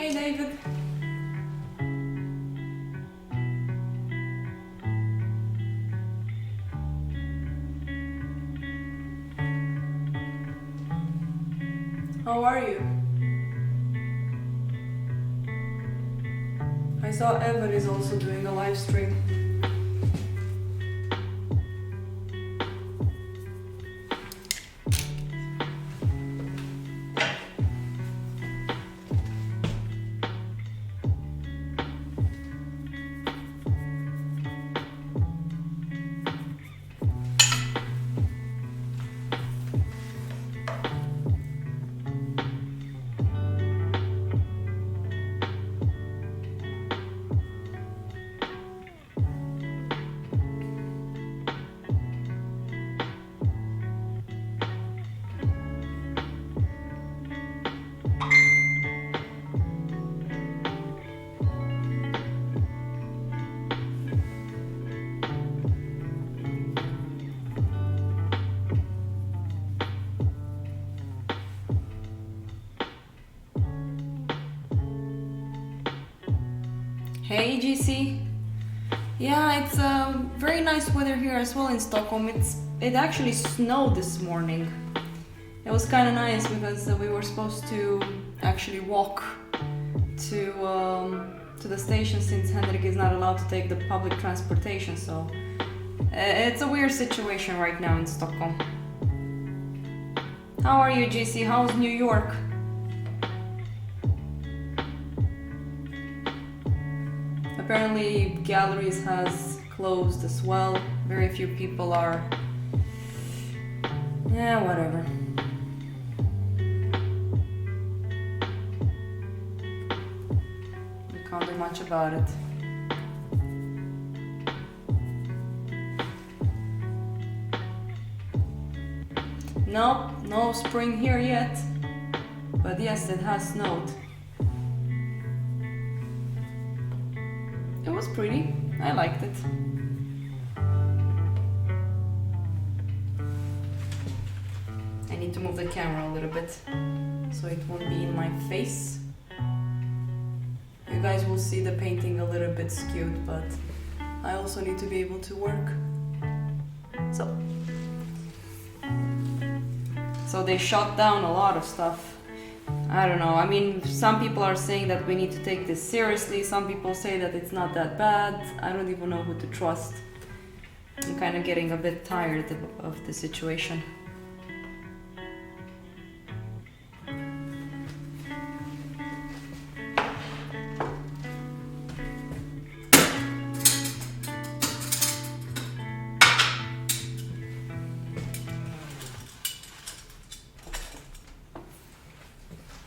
Hey, David. How are you? I saw Evan is also doing a live stream. Hey GC. Yeah, it's very nice weather here as well in Stockholm. It actually snowed this morning. It was kind of nice because we were supposed to actually walk to the station since Henrik is not allowed to take the public transportation. So it's a weird situation right now in Stockholm. How are you, GC? How's New York? Apparently galleries has closed as well. Very few people are... Yeah, whatever. We can't do much about it. Nope, no spring here yet. But yes, it has snowed. It was pretty. I liked it. I need to move the camera a little bit so it won't be in my face. You guys will see the painting a little bit skewed, but I also need to be able to work. So they shut down a lot of stuff. I don't know, I mean, some people are saying that we need to take this seriously, some people say that it's not that bad. I don't even know who to trust. I'm kind of getting a bit tired of the situation.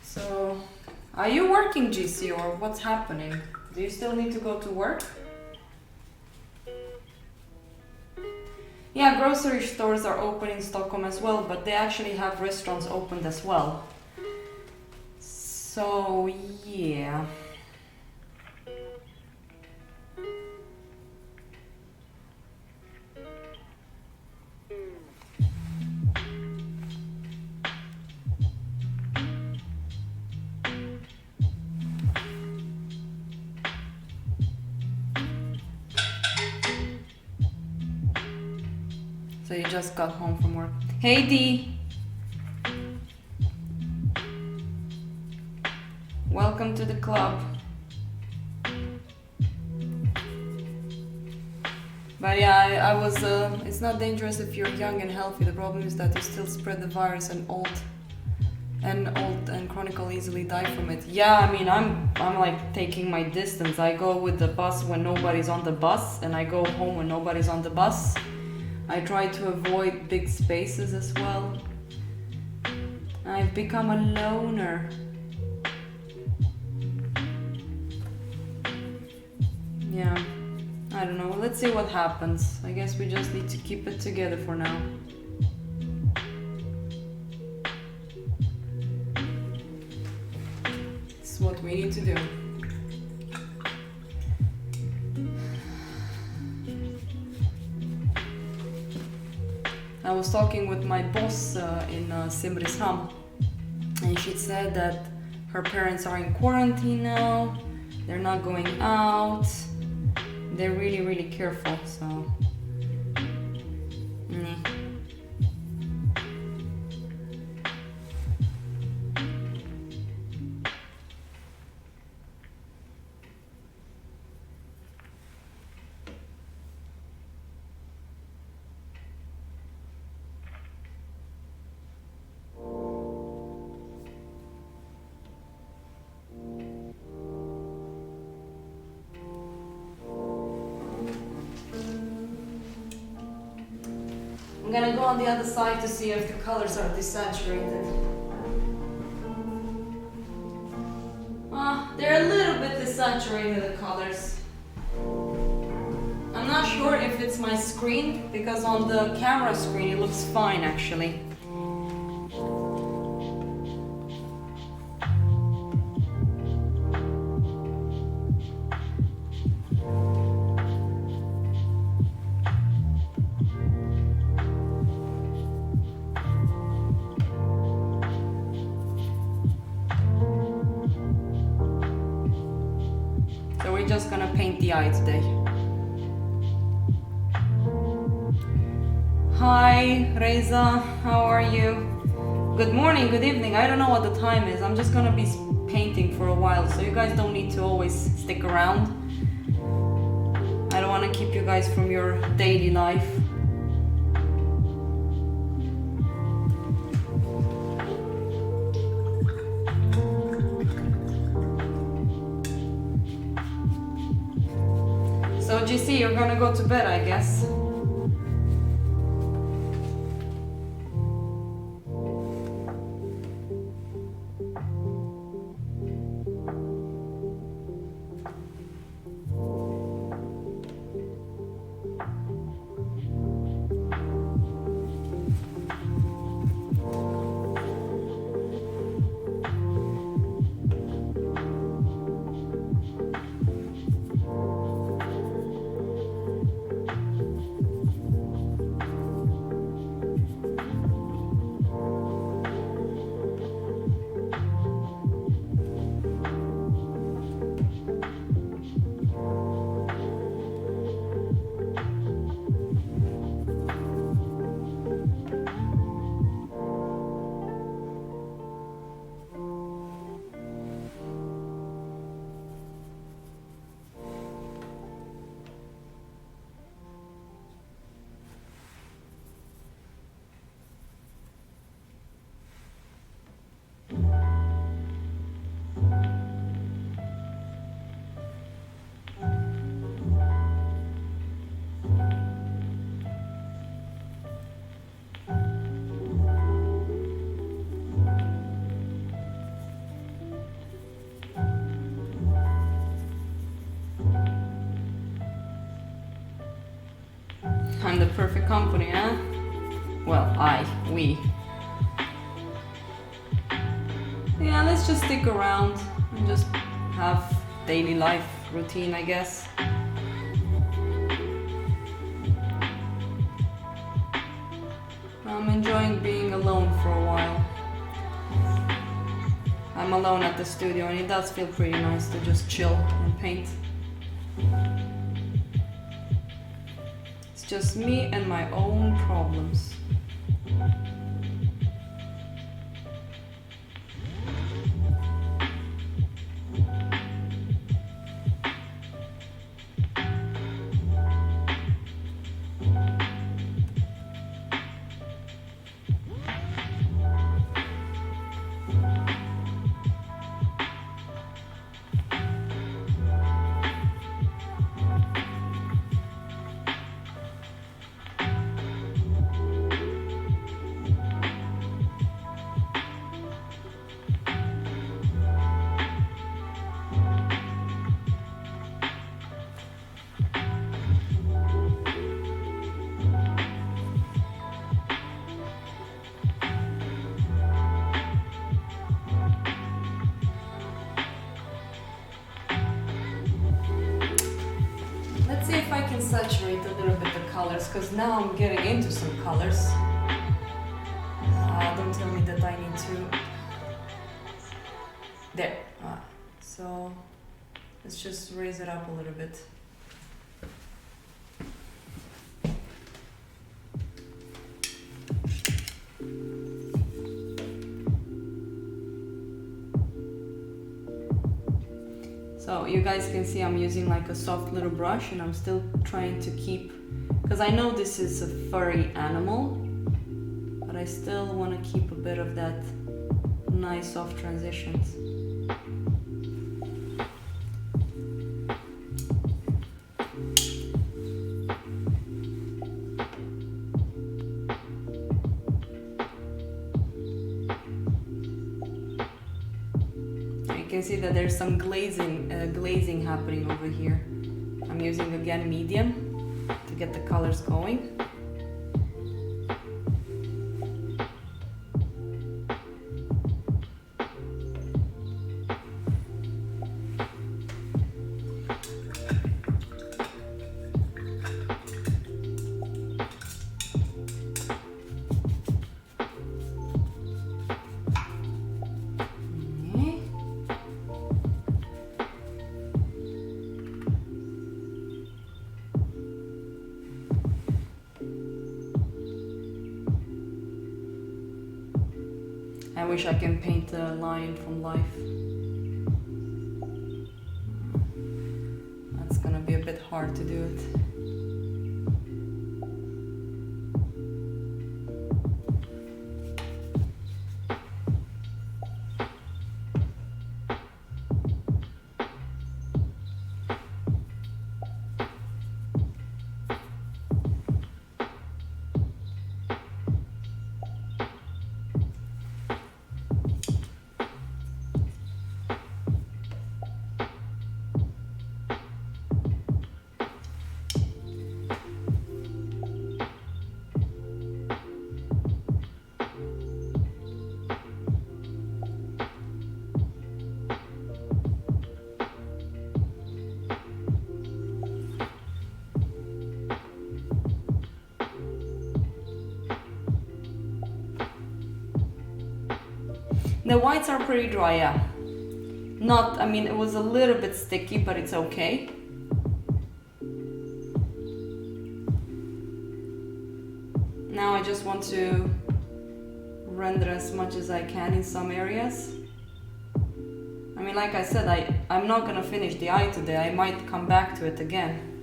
So, are you working, GC, or what's happening? Do you still need to go to work? Yeah, grocery stores are open in Stockholm as well, but they actually have restaurants opened as well. So, yeah. So you just got home from work. Hey Dee! Welcome to the club. But yeah, I was, it's not dangerous if you're young and healthy. The problem is that you still spread the virus and old and chronic easily die from it. Yeah, I mean, I'm like taking my distance. I go with the bus when nobody's on the bus, and I go home when nobody's on the bus. I try to avoid big spaces as well. I've become a loner. Yeah, I don't know. Let's see what happens. I guess we just need to keep it together for now. It's what we need to do. I was talking with my boss in Simrishamn, and she said that Her parents are in quarantine now. They're not going out. They're really, really careful, so... I'm gonna go on the other side to see if the colors are desaturated. They're a little bit desaturated, the colors. I'm not sure if it's my screen, because on the camera screen it looks fine actually. So we're just gonna paint the eye today. Hi, Reza, how are you? Good morning, good evening. I don't know what the time is. I'm just gonna be painting for a while, so you guys don't need to always stick around. I don't want to keep you guys from your daily life. So GC, you're gonna go to bed, I guess. I'm the perfect company, huh? Well, we. Yeah, let's just stick around and just have daily life routine, I guess. I'm enjoying being alone for a while. I'm alone at the studio and it does feel pretty nice to just chill and paint. It's just me and my own problems. Let's see if I can saturate a little bit the colors, because now I'm getting into some colors. Don't tell me that I need to There. So let's just raise it up a little bit. So you guys can see I'm using like a soft little brush, and I'm still trying to keep, because I know this is a furry animal, but I still want to keep a bit of that nice soft transitions. You can see that there's some glazing happening over here. I'm using again medium to get the colors going. I wish I can paint a lion from life. That's gonna be a bit hard to do it. The whites are pretty dry, yeah. Not, I mean, it was a little bit sticky, but it's okay. Now I just want to render as much as I can in some areas. I mean, like I said, I'm not gonna finish the eye today. I might come back to it again.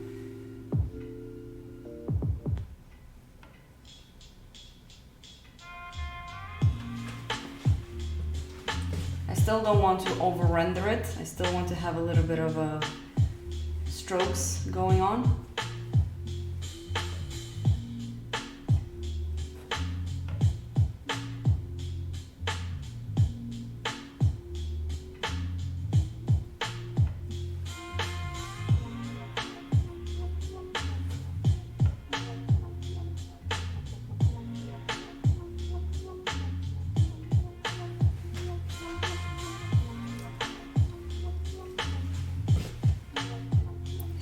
I still don't want to over render it. I still want to have a little bit of strokes going on.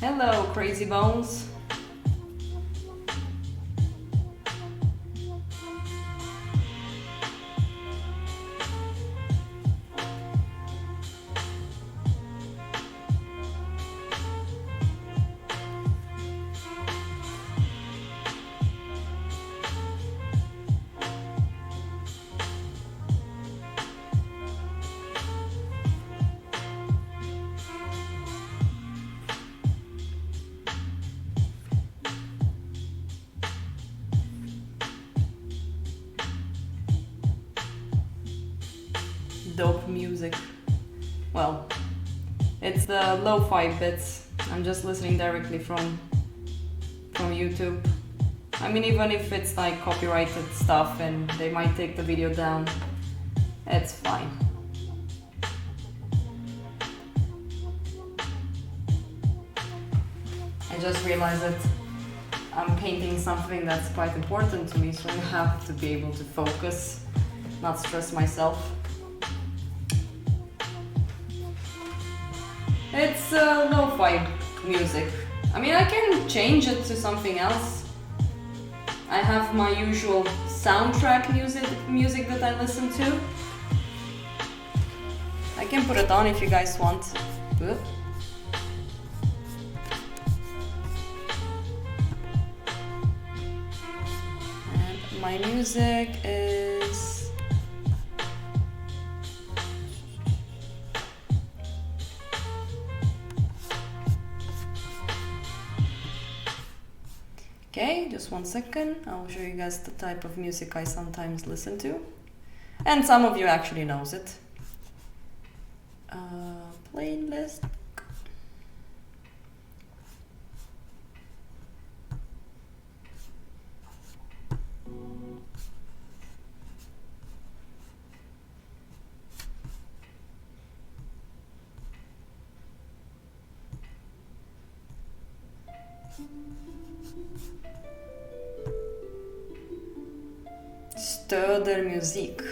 Hello, Crazy Bones. Dope music. Well, it's the lo-fi bits. I'm just listening directly from YouTube. I mean, even if it's like copyrighted stuff and they might take the video down, it's fine. I just realized that I'm painting something that's quite important to me, so I have to be able to focus, not stress myself. It's lo-fi music. I mean, I can change it to something else. I have my usual soundtrack music that I listen to. I can put it on if you guys want. Oop. And my music is... Okay, just 1 second. I'll show you guys the type of music I sometimes listen to. And some of you actually knows it. Playlist. Stöder Musik.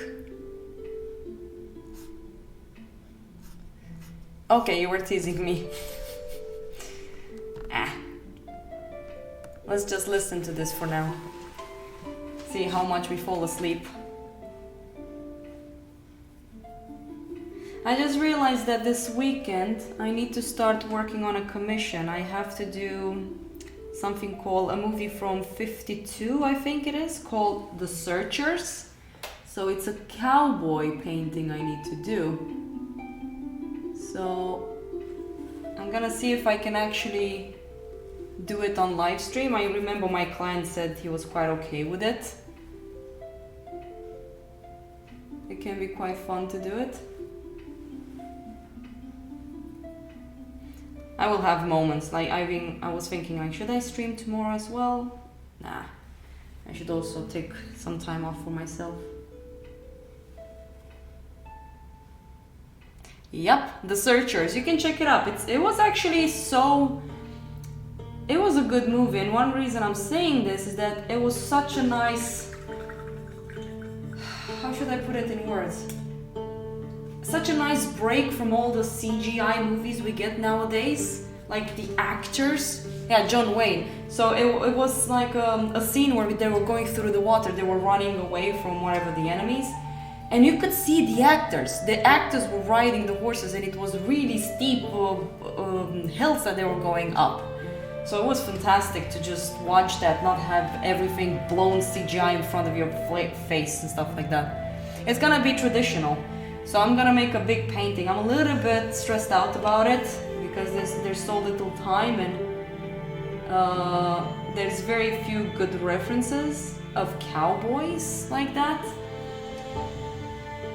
Okay, you were teasing me. Let's just listen to this for now. See how much we fall asleep. I just realized that this weekend I need to start working on a commission. I have to do something called a movie from 52, I think it is, called The Searchers. So it's a cowboy painting I need to do. So I'm gonna see if I can actually do it on live stream. I remember my client said he was quite okay with it. It can be quite fun to do it. I will have moments like I was thinking like, should I stream tomorrow as well? Nah, I should also take some time off for myself. Yep, The Searchers. You can check it up. It was actually so... It was a good movie, and one reason I'm saying this is that it was such a nice... How should I put it in words? Such a nice break from all the CGI movies we get nowadays. Like the actors. Yeah, John Wayne. So it was like a scene where they were going through the water. They were running away from whatever the enemies. And you could see the actors. The actors were riding the horses, and it was really steep hills that they were going up. So it was fantastic to just watch that, not have everything blown CGI in front of your face and stuff like that. It's gonna be traditional. So I'm gonna make a big painting. I'm a little bit stressed out about it because there's so little time, and there's very few good references of cowboys like that.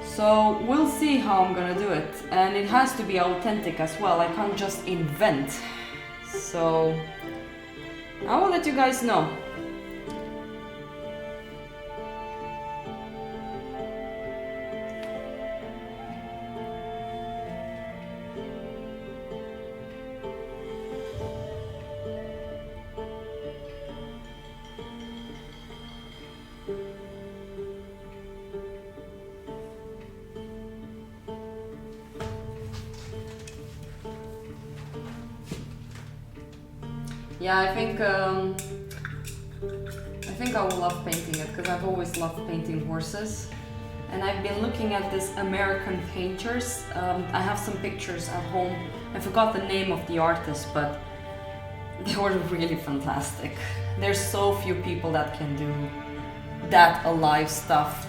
So we'll see how I'm gonna do it, and it has to be authentic as well. I can't just invent. So I will let you guys know. Yeah, I think I will love painting it because I've always loved painting horses, and I've been looking at this American painters. I have some pictures at home. I forgot the name of the artist, but they were really fantastic. There's so few people that can do that alive stuff.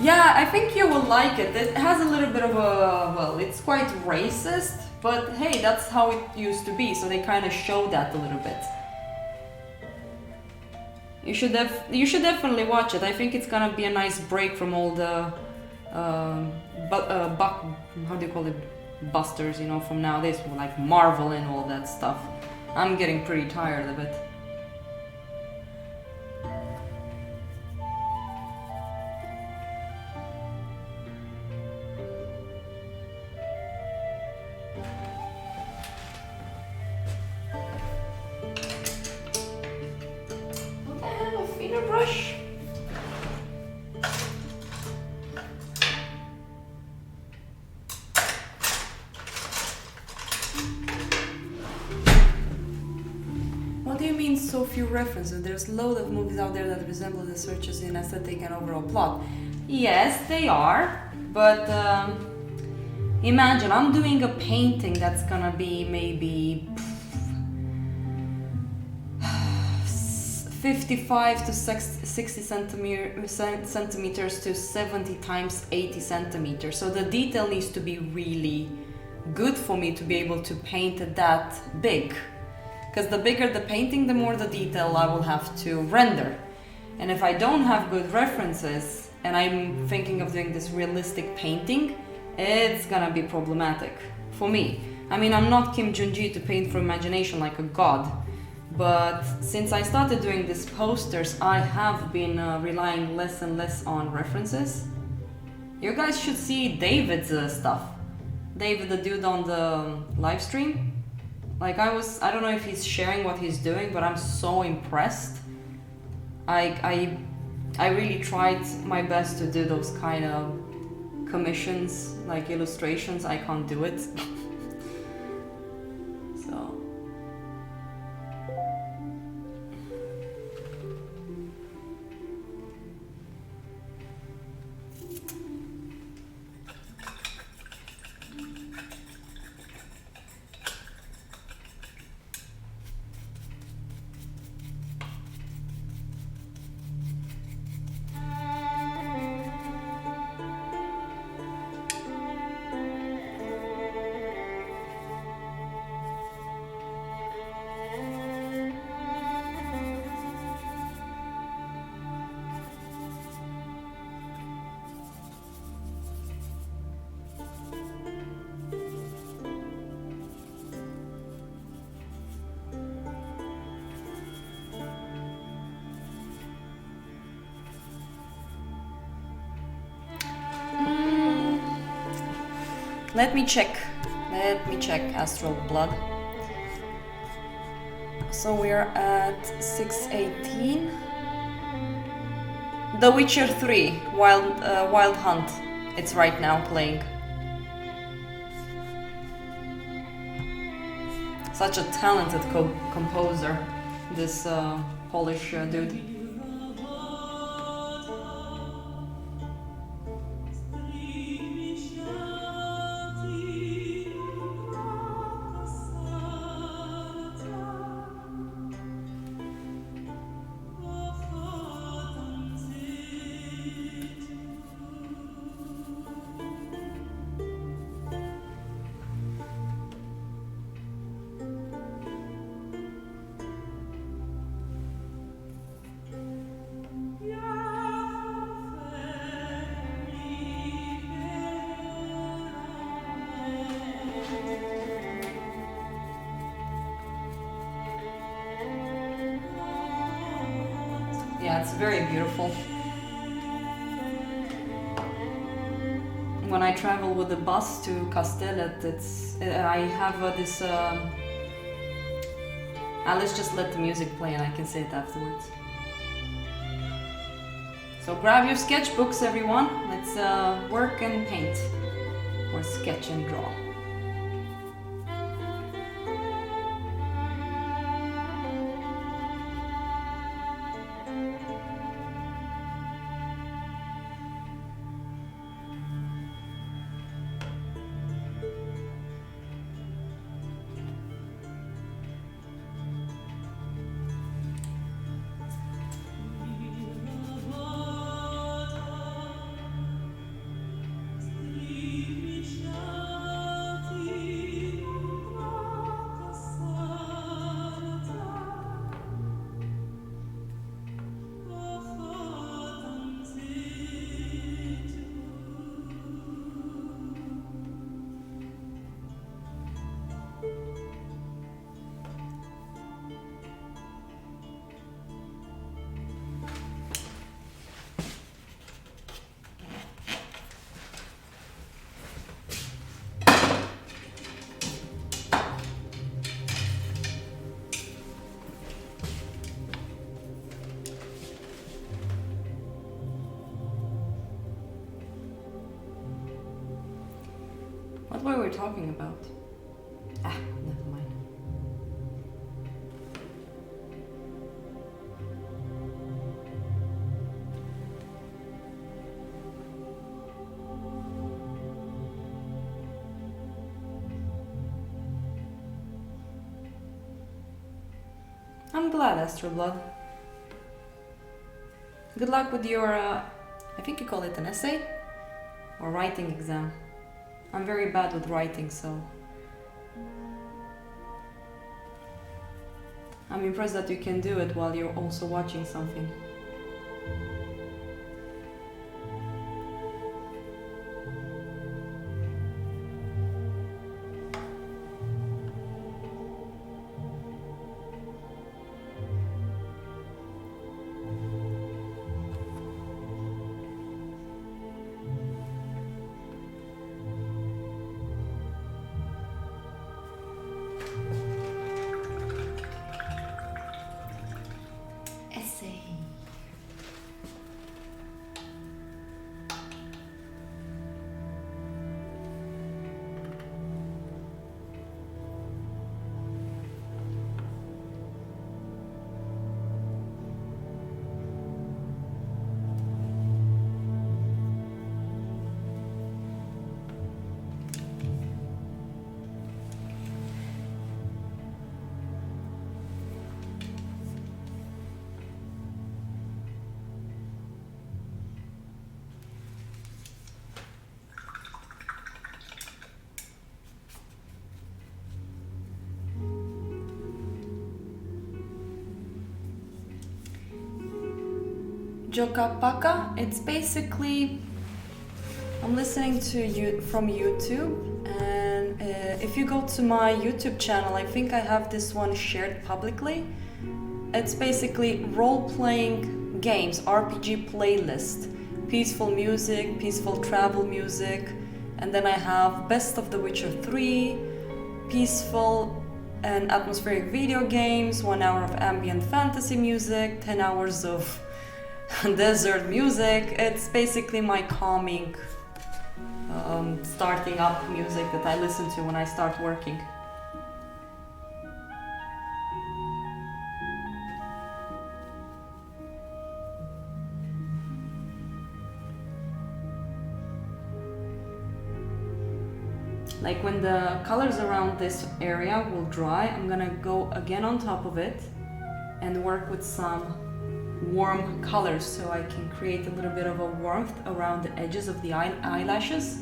Yeah, I think you will like it. It has a little bit of a, well, it's quite racist, but hey, that's how it used to be, so they kind of show that a little bit. You should definitely watch it. I think it's gonna be a nice break from all the how do you call it, busters, you know, from nowadays, like Marvel and all that stuff. I'm getting pretty tired of it. Brush. What do you mean so few references? There's a load of movies out there that resemble The Searchers in aesthetic and overall plot. Yes, they are. But imagine I'm doing a painting that's gonna be maybe 55 to 60 centimeters to 70 times 80 centimeters. So the detail needs to be really good for me to be able to paint it that big. Because the bigger the painting, the more the detail I will have to render. And if I don't have good references and I'm thinking of doing this realistic painting, it's gonna be problematic for me. I mean, I'm not Kim Jun-ji to paint from imagination like a god. But since I started doing these posters, I have been relying less and less on references. You guys should see David's stuff. David, the dude on the live stream. Like I don't know if he's sharing what he's doing, but I'm so impressed. I really tried my best to do those kind of commissions, like illustrations. I can't do it. So. Let me check Astral Blood. So we're at 6:18. The Witcher 3 Wild Hunt. It's right now playing. Such a talented composer, this Polish dude. Yeah, it's very beautiful. When I travel with the bus to Kastellet, I have this. Let's just let the music play and I can say it afterwards. So grab your sketchbooks, everyone. Let's work and paint, or sketch and draw. What were we talking about? Never mind. I'm glad, Astral Blood. Good luck with your, I think you call it an essay? Or writing exam. I'm very bad with writing, so... I'm impressed that you can do it while you're also watching something. Jokapaka, it's basically, I'm listening to you from YouTube, and if you go to my YouTube channel, I think I have this one shared publicly. It's basically role-playing games, RPG playlist, peaceful music, peaceful travel music, and then I have Best of The Witcher 3, peaceful and atmospheric video games, 1 hour of ambient fantasy music, 10 hours of desert music. It's basically my calming, starting up music that I listen to when I start working. Like when the colors around this area will dry, I'm gonna go again on top of it and work with some warm colors so I can create a little bit of a warmth around the edges of the eyelashes.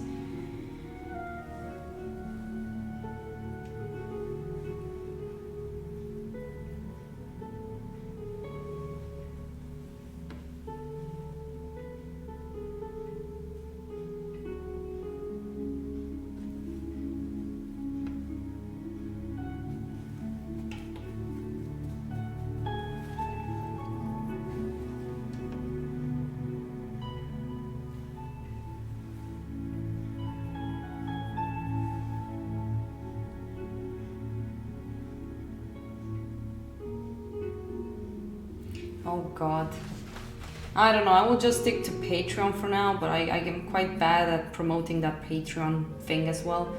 Oh god. I don't know, I will just stick to Patreon for now, but I am quite bad at promoting that Patreon thing as well.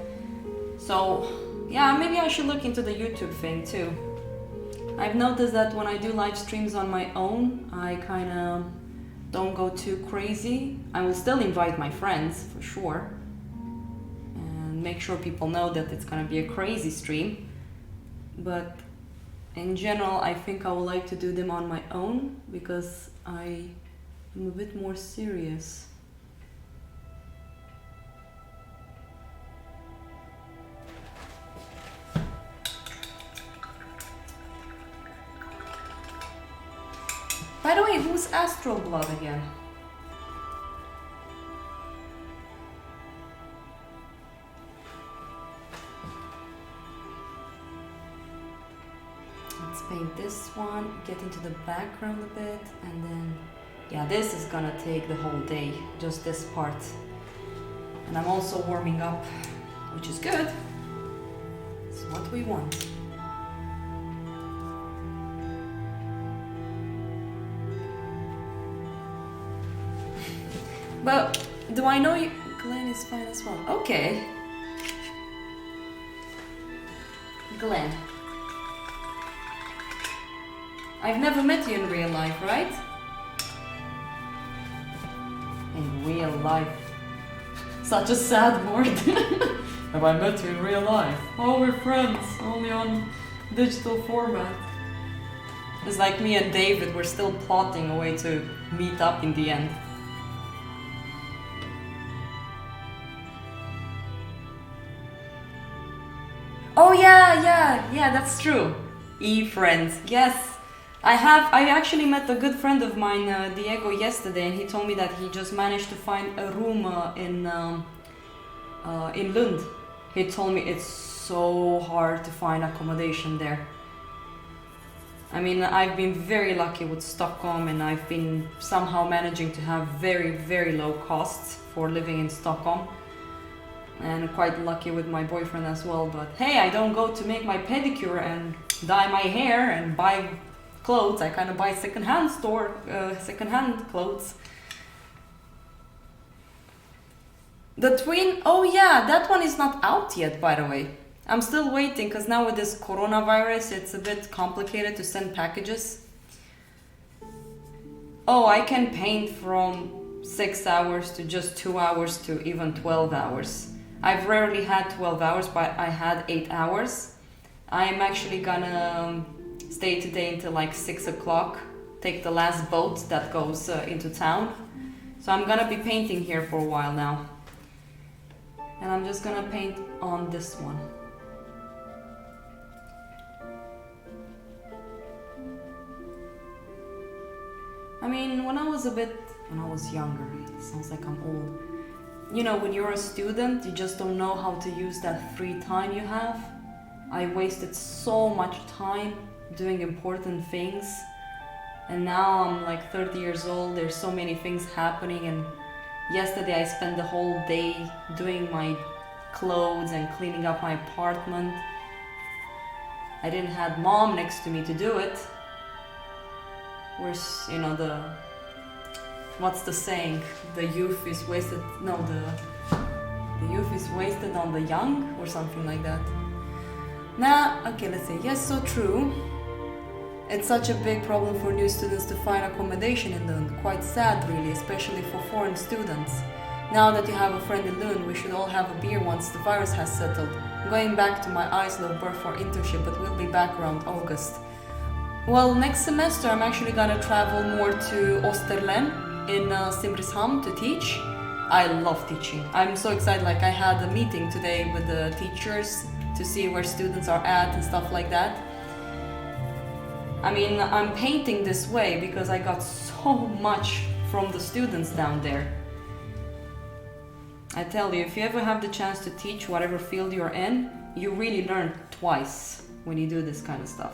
So, yeah, maybe I should look into the YouTube thing too. I've noticed that when I do live streams on my own, I kind of don't go too crazy. I will still invite my friends, for sure. And make sure people know that it's gonna be a crazy stream. But in general, I think I would like to do them on my own because I am a bit more serious. By the way, who's Astral Blood again? Paint this one, get into the background a bit, and then yeah, this is gonna take the whole day, just this part. And I'm also warming up, which is good. It's what we want. But do I know you? Glenn is fine as well. Okay. Glenn. I've never met you in real life, right? In real life. Such a sad word. Have I met you in real life? Oh, we're friends, only on digital format. It's like me and David, we're still plotting a way to meet up in the end. Oh yeah, that's true. E-friends, yes. I actually met a good friend of mine, Diego, yesterday, and he told me that he just managed to find a room in Lund. He told me it's so hard to find accommodation there. I mean, I've been very lucky with Stockholm, and I've been somehow managing to have very, very low costs for living in Stockholm. And quite lucky with my boyfriend as well, but hey, I don't go to make my pedicure and dye my hair and buy clothes. I kind of buy secondhand clothes. The twin, oh yeah, that one is not out yet, by the way. I'm still waiting, because now with this coronavirus, it's a bit complicated to send packages. Oh, I can paint from 6 hours to just 2 hours to even 12 hours. I've rarely had 12 hours, but I had 8 hours. I'm actually gonna stay today until like 6 o'clock, take the last boat that goes into town. So I'm gonna be painting here for a while now. And I'm just gonna paint on this one. I mean, when I was younger, it sounds like I'm old. You know, when you're a student, you just don't know how to use that free time you have. I wasted so much time doing important things. And now I'm like 30 years old, there's so many things happening, and yesterday I spent the whole day doing my clothes and cleaning up my apartment. I didn't have mom next to me to do it. Where's, you know, what's the saying? The youth is wasted, no, the youth is wasted on the young, or something like that. Nah, okay, let's say, yes, so true. It's such a big problem for new students to find accommodation in Lund. Quite sad, really, especially for foreign students. Now that you have a friend in Lund, we should all have a beer once the virus has settled. I'm going back to my Oslo birth for internship, but we'll be back around August. Well, next semester I'm actually gonna travel more to Österlen in Simrishamn to teach. I love teaching. I'm so excited, like I had a meeting today with the teachers to see where students are at and stuff like that. I mean, I'm painting this way because I got so much from the students down there. I tell you, if you ever have the chance to teach whatever field you're in, you really learn twice when you do this kind of stuff.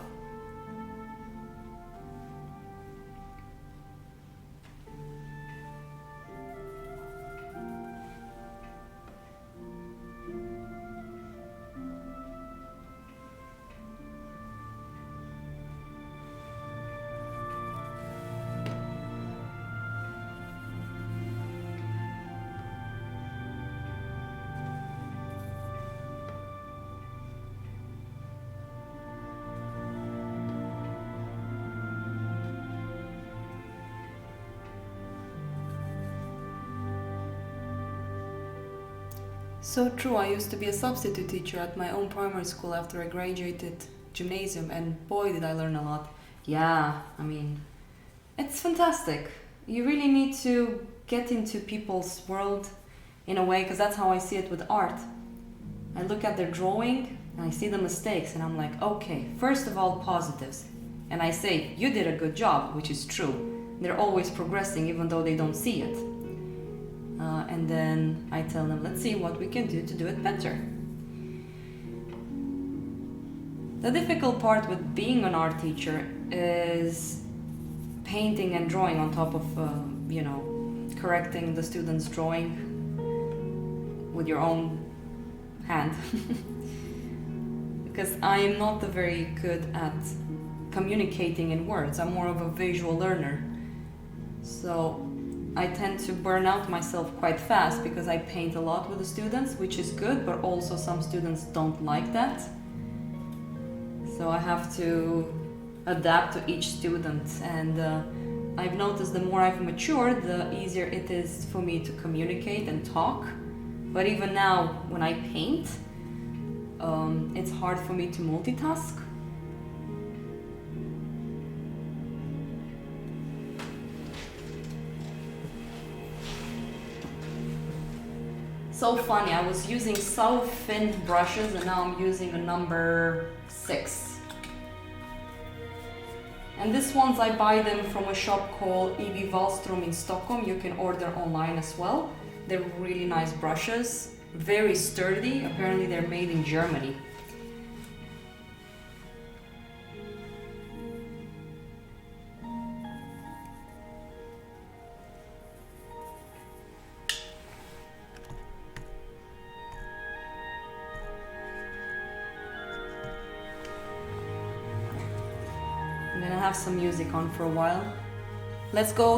So true, I used to be a substitute teacher at my own primary school after I graduated gymnasium, and boy did I learn a lot. Yeah, I mean, it's fantastic. You really need to get into people's world in a way, because that's how I see it with art. I look at their drawing and I see the mistakes and I'm like, okay, first of all, positives. And I say, you did a good job, which is true. They're always progressing even though they don't see it. And then I tell them, let's see what we can do to do it better. The difficult part with being an art teacher is painting and drawing on top of, correcting the student's drawing with your own hand. Because I'm not very good at communicating in words. I'm more of a visual learner. So I tend to burn out myself quite fast because I paint a lot with the students, which is good, but also some students don't like that. So I have to adapt to each student, and I've noticed the more I've matured, the easier it is for me to communicate and talk. But even now, when I paint, it's hard for me to multitask. so funny. I was using so thin brushes and now I'm using a number 6. And these ones I buy them from a shop called E.B. Wallström in Stockholm. You can order online as well. They're really nice brushes, very sturdy. Apparently they're made in Germany. I'm gonna have some music on for a while. Let's go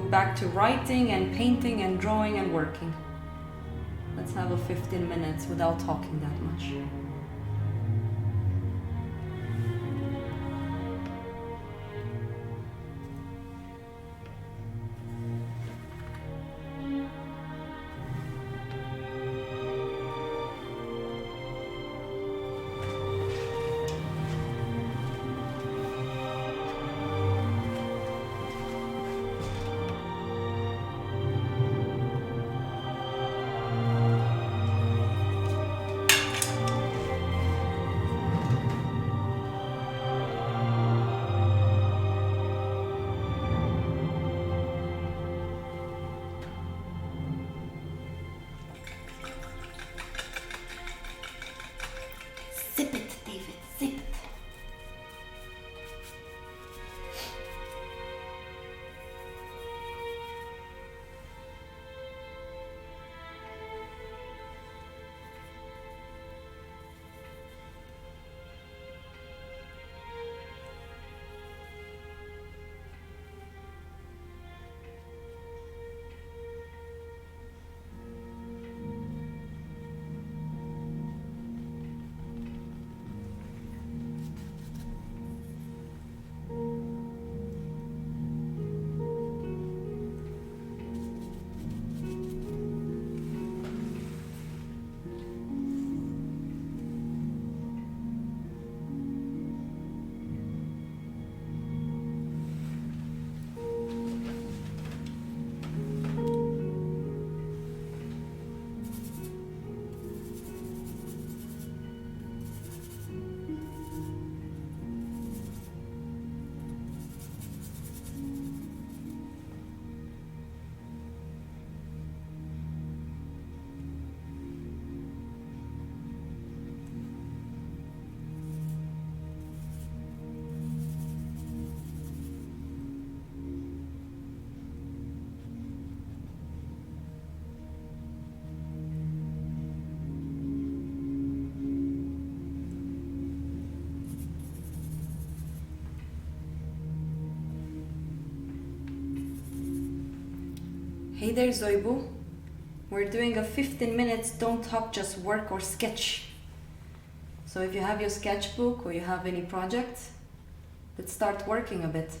back to writing and painting and drawing and working. Let's have a 15 minutes without talking that much. Sip it, David, sip it. Hey there, Zoibu. We're doing a 15 minutes don't talk, just work or sketch. So if you have your sketchbook or you have any project, let's start working a bit.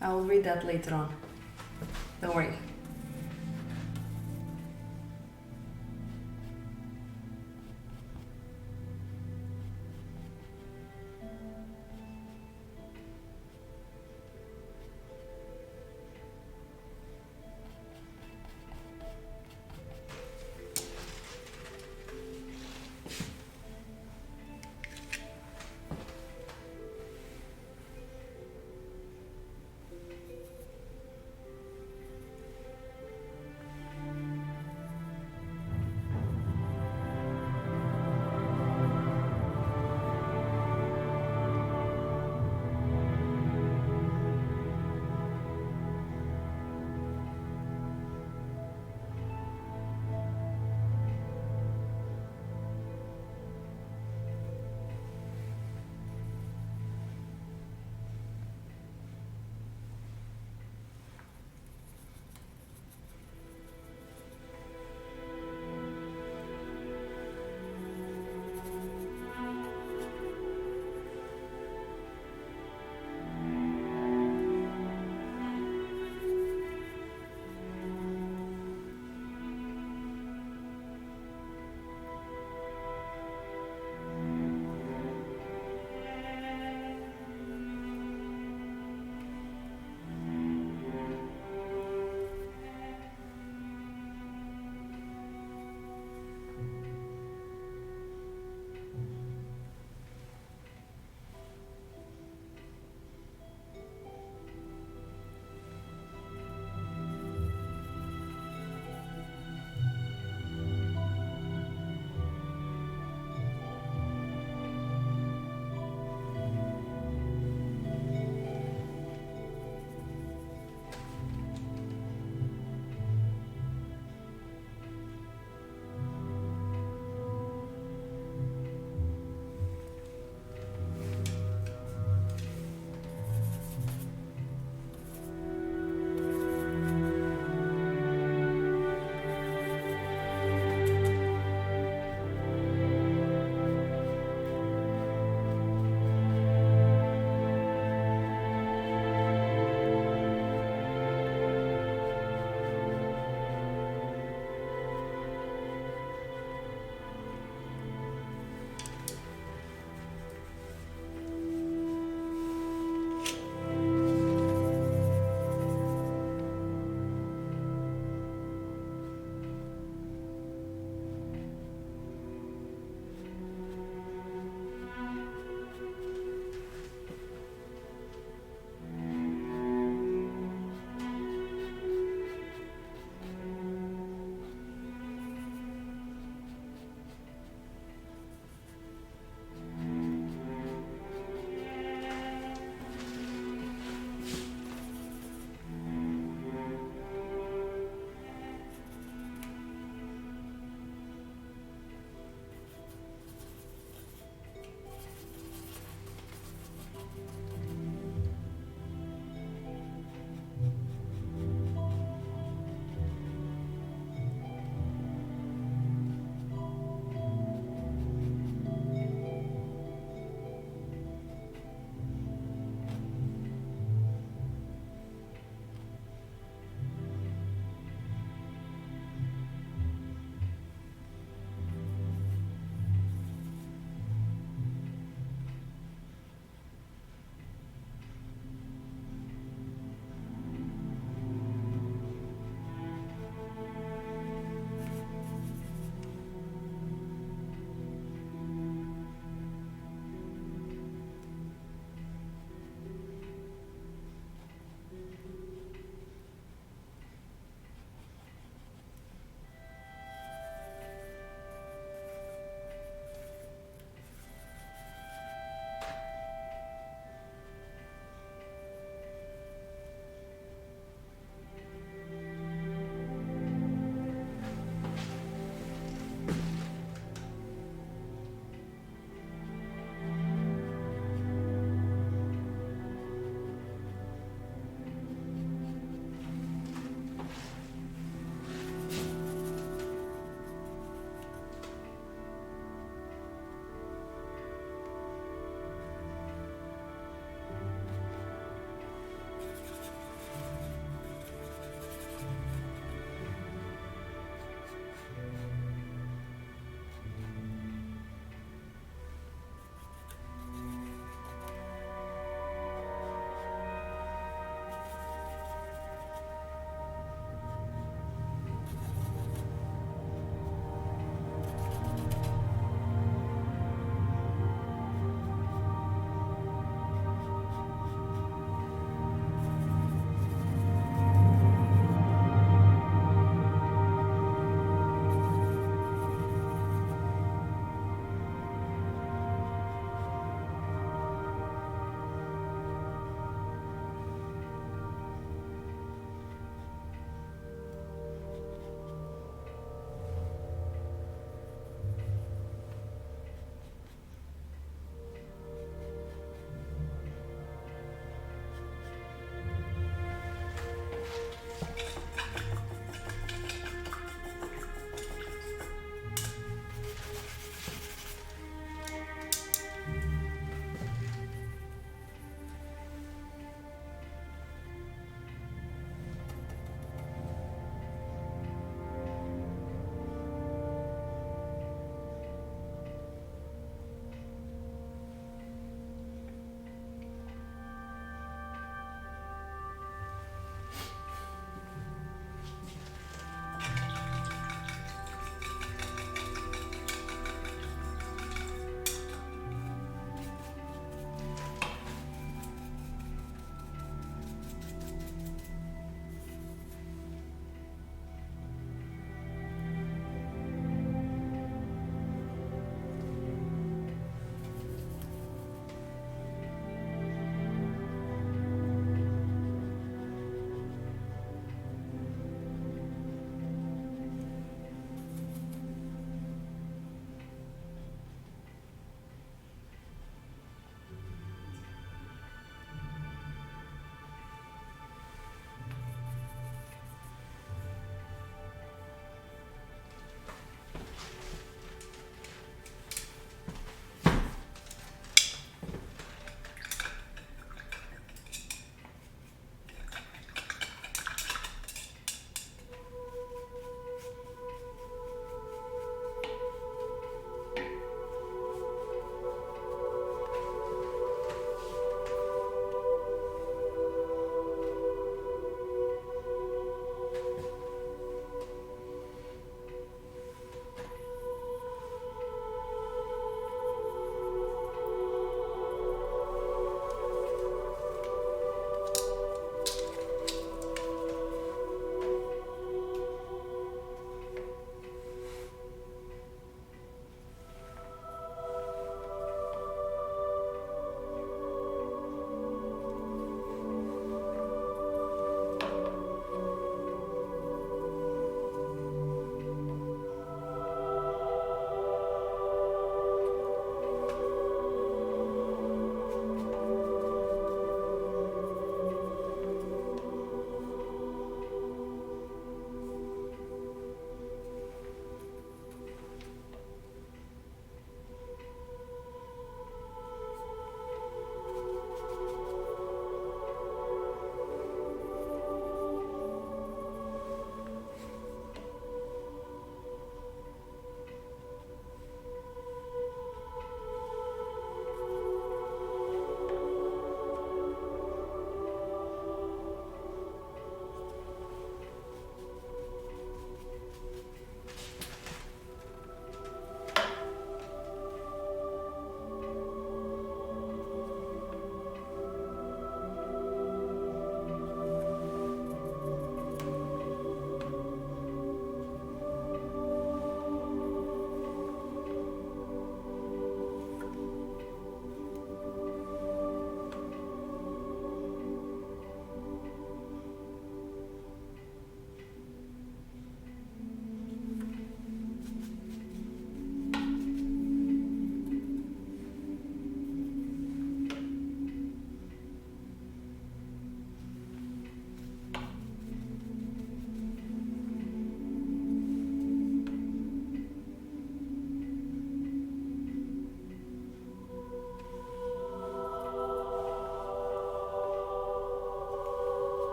I will read that later on. Don't worry.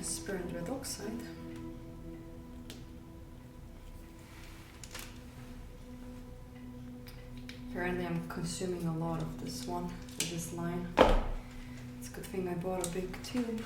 transparent red oxide. Apparently I'm consuming a lot of this one with this line. It's a good thing I bought a big tube.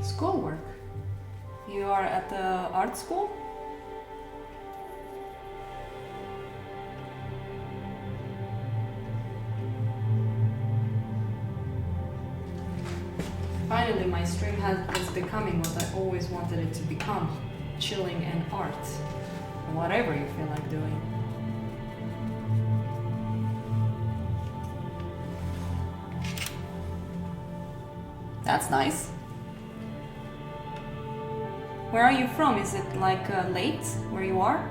Schoolwork. You are at the art school? Finally, my stream is becoming what I always wanted it to become. Chilling and art. Whatever you feel like doing. That's nice. Where are you from? Is it like late where you are?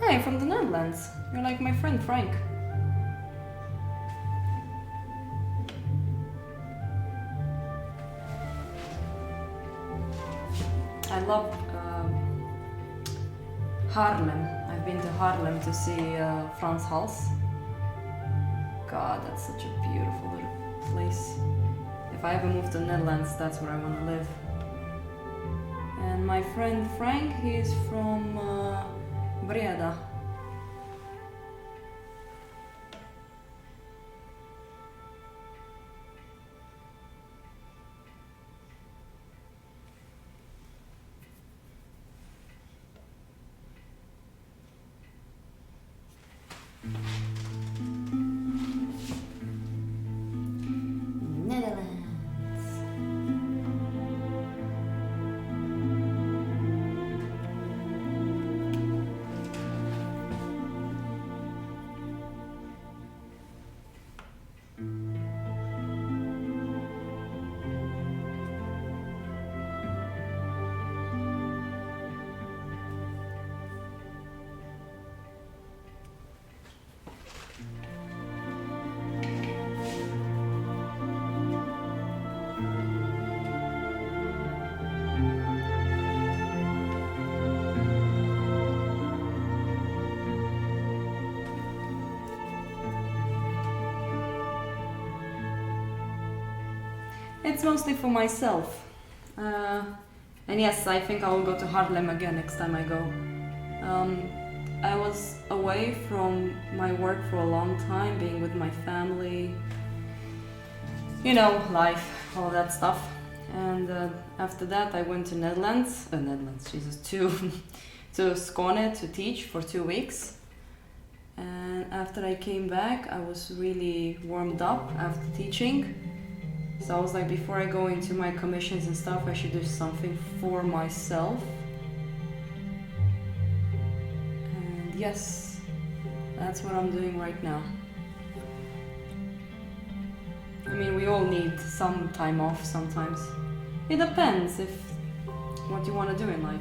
Hi, from the Netherlands. You're like my friend Frank. I love Haarlem. I've been to Haarlem to see Frans Hals. God, that's such a beautiful little place. If I ever move to the Netherlands, that's where I want to live. And my friend Frank, he's from Breda. It's mostly for myself. And yes, I think I will go to Haarlem again next time I go. I was away from my work for a long time, being with my family, you know, life, all that stuff. And after that I went to Netherlands, to Skåne to teach for 2 weeks. And after I came back, I was really warmed up after teaching. So I was like, before I go into my commissions and stuff, I should do something for myself. And yes, that's what I'm doing right now. I mean, we all need some time off sometimes. It depends. what you want to do in life.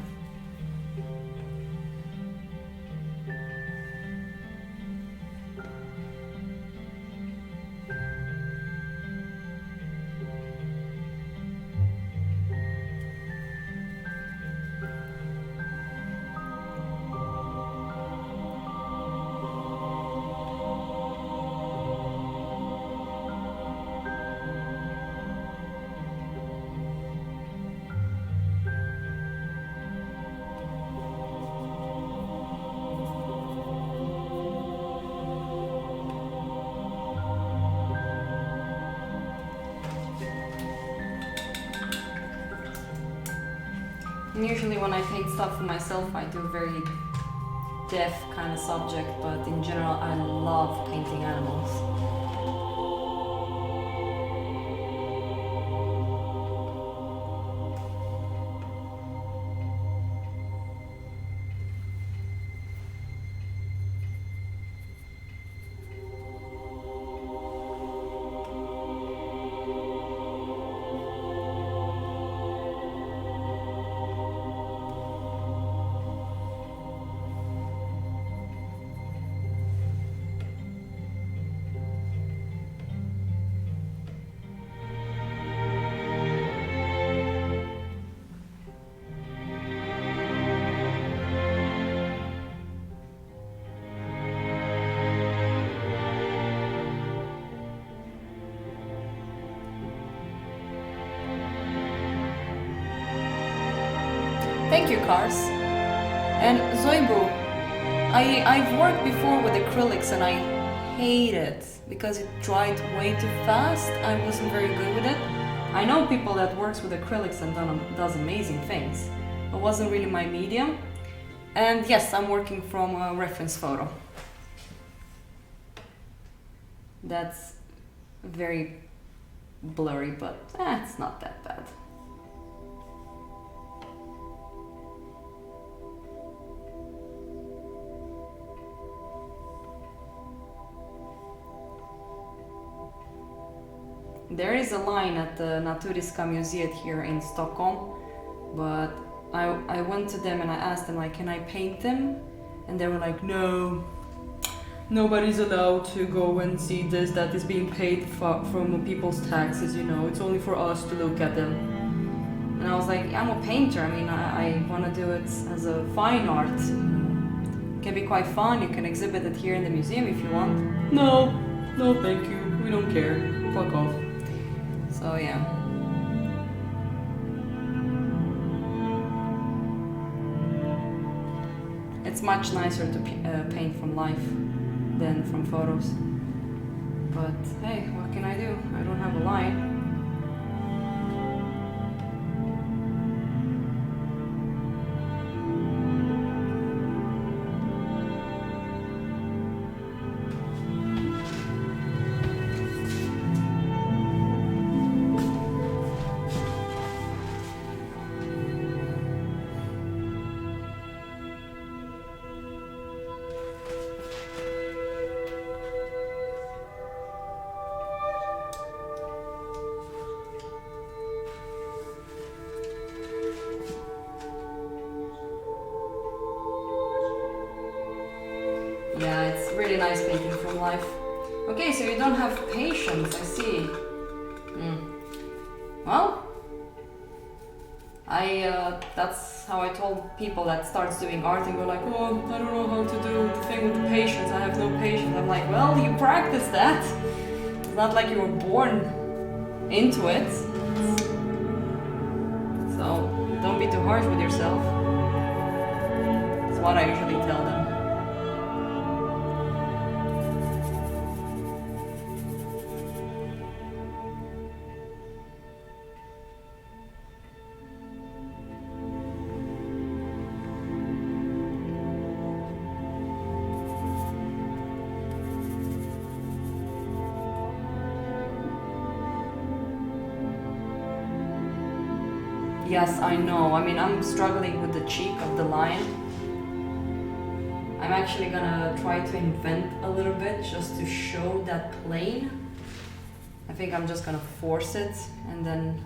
And usually when I paint stuff for myself, I do a very deaf kind of subject, but in general I love painting animals. Thank you, Cars. And Zoibu, I've worked before with acrylics and I hate it because it dried way too fast. I wasn't very good with it. I know people that works with acrylics and does amazing things. It wasn't really my medium. And yes, I'm working from a reference photo. That's very blurry, but it's not that bad. There is a line at the Naturhistoriskt Museet here in Stockholm, but I went to them and I asked them, like, can I paint them? And they were like, no, nobody's allowed to go and see this, that is being paid from people's taxes, you know, it's only for us to look at them. And I was like, I'm a painter, I mean, I want to do it as a fine art. It can be quite fun, you can exhibit it here in the museum if you want. No thank you, we don't care, fuck off. So yeah. It's much nicer to paint from life than from photos. But hey, what can I do? I don't have a line. Yeah, it's really nice painting from life. Okay, so you don't have patience, I see. Well, that's how I told people that starts doing art and go like, oh, I don't know how to do the thing with the patience, I have no patience. I'm like, well, you practice that. It's not like you were born into it. So, don't be too harsh with yourself. That's what I usually tell them. Yes, I know. I mean, I'm struggling with the cheek of the lion. I'm actually gonna try to invent a little bit just to show that plane. I think I'm just gonna force it and then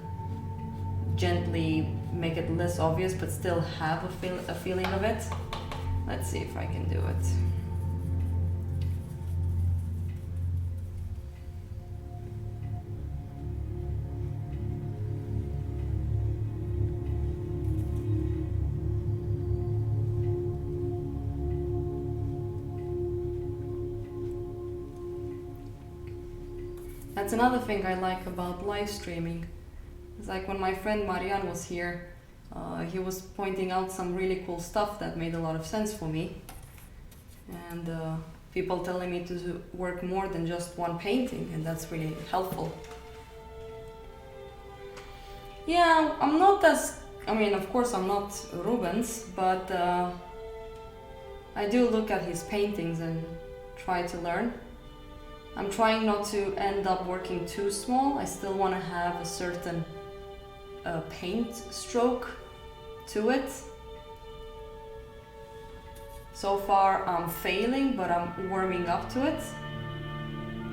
gently make it less obvious but still have a feeling of it. Let's see if I can do it. That's another thing I like about live streaming. It's like when my friend Marian was here, he was pointing out some really cool stuff that made a lot of sense for me. And people telling me to work more than just one painting, and that's really helpful. Yeah, I'm not as, I mean, of course I'm not Rubens, but I do look at his paintings and try to learn. I'm trying not to end up working too small. I still want to have a certain paint stroke to it. So far I'm failing, but I'm warming up to it.